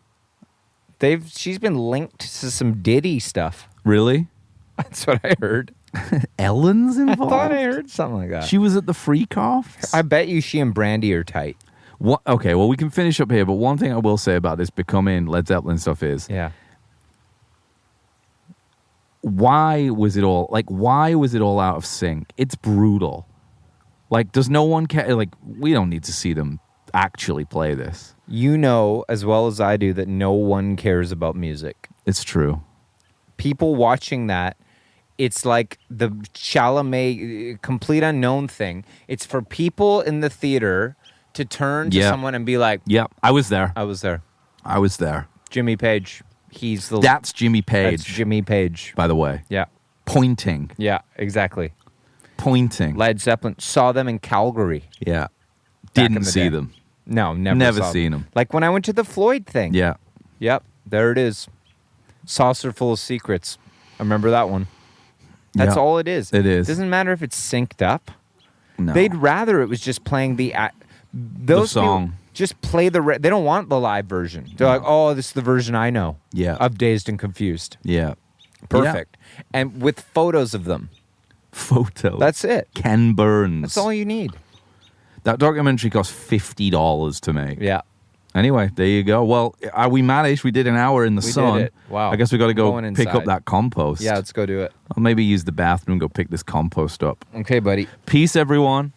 She's been linked to some Diddy stuff. Really? That's what I heard. Ellen's I involved? thought I heard something like that. She was at the Freak Offs? I bet you she and Brandy are tight. What? Okay, well, we can finish up here, but one thing I will say about this Becoming Led Zeppelin stuff is, Yeah. why was it all out of sync? It's brutal. Like, does no one care? Like, we don't need to see them actually play this. You know as well as I do that no one cares about music. It's true. People watching that, it's like the Chalamet complete unknown thing. It's for people in the theater to turn to someone and be like, Yeah, I was there. I was there. I was there. Jimmy Page. He's the... That's Jimmy Page, That's Jimmy Page. by the way. Yeah. Pointing. Yeah, exactly. Pointing. Led Zeppelin. Saw them in Calgary. Yeah. Back in Didn't the see day. them. No, never Never saw seen them. Like when I went to the Floyd thing. Yeah. Yep, there it is. Saucer full of secrets. I remember that one. That's Yeah. all it is. It is. Doesn't matter if it's synced up. No. They'd rather it was just playing those song. people just play they don't want the live version. They're like, oh, this is the version I know. Yeah. Of Dazed and Confused. Yeah. Perfect. And with photos of them. Photo. That's it. Ken Burns. That's all you need. That documentary cost $50 to make. Yeah. Anyway, there you go. Well, we managed. We did an hour in the We sun. did it. Wow. I guess we got to go Going pick up inside. that compost. Yeah, let's go do it. I'll maybe use the bathroom, go pick this compost up. Okay, buddy. Peace, everyone.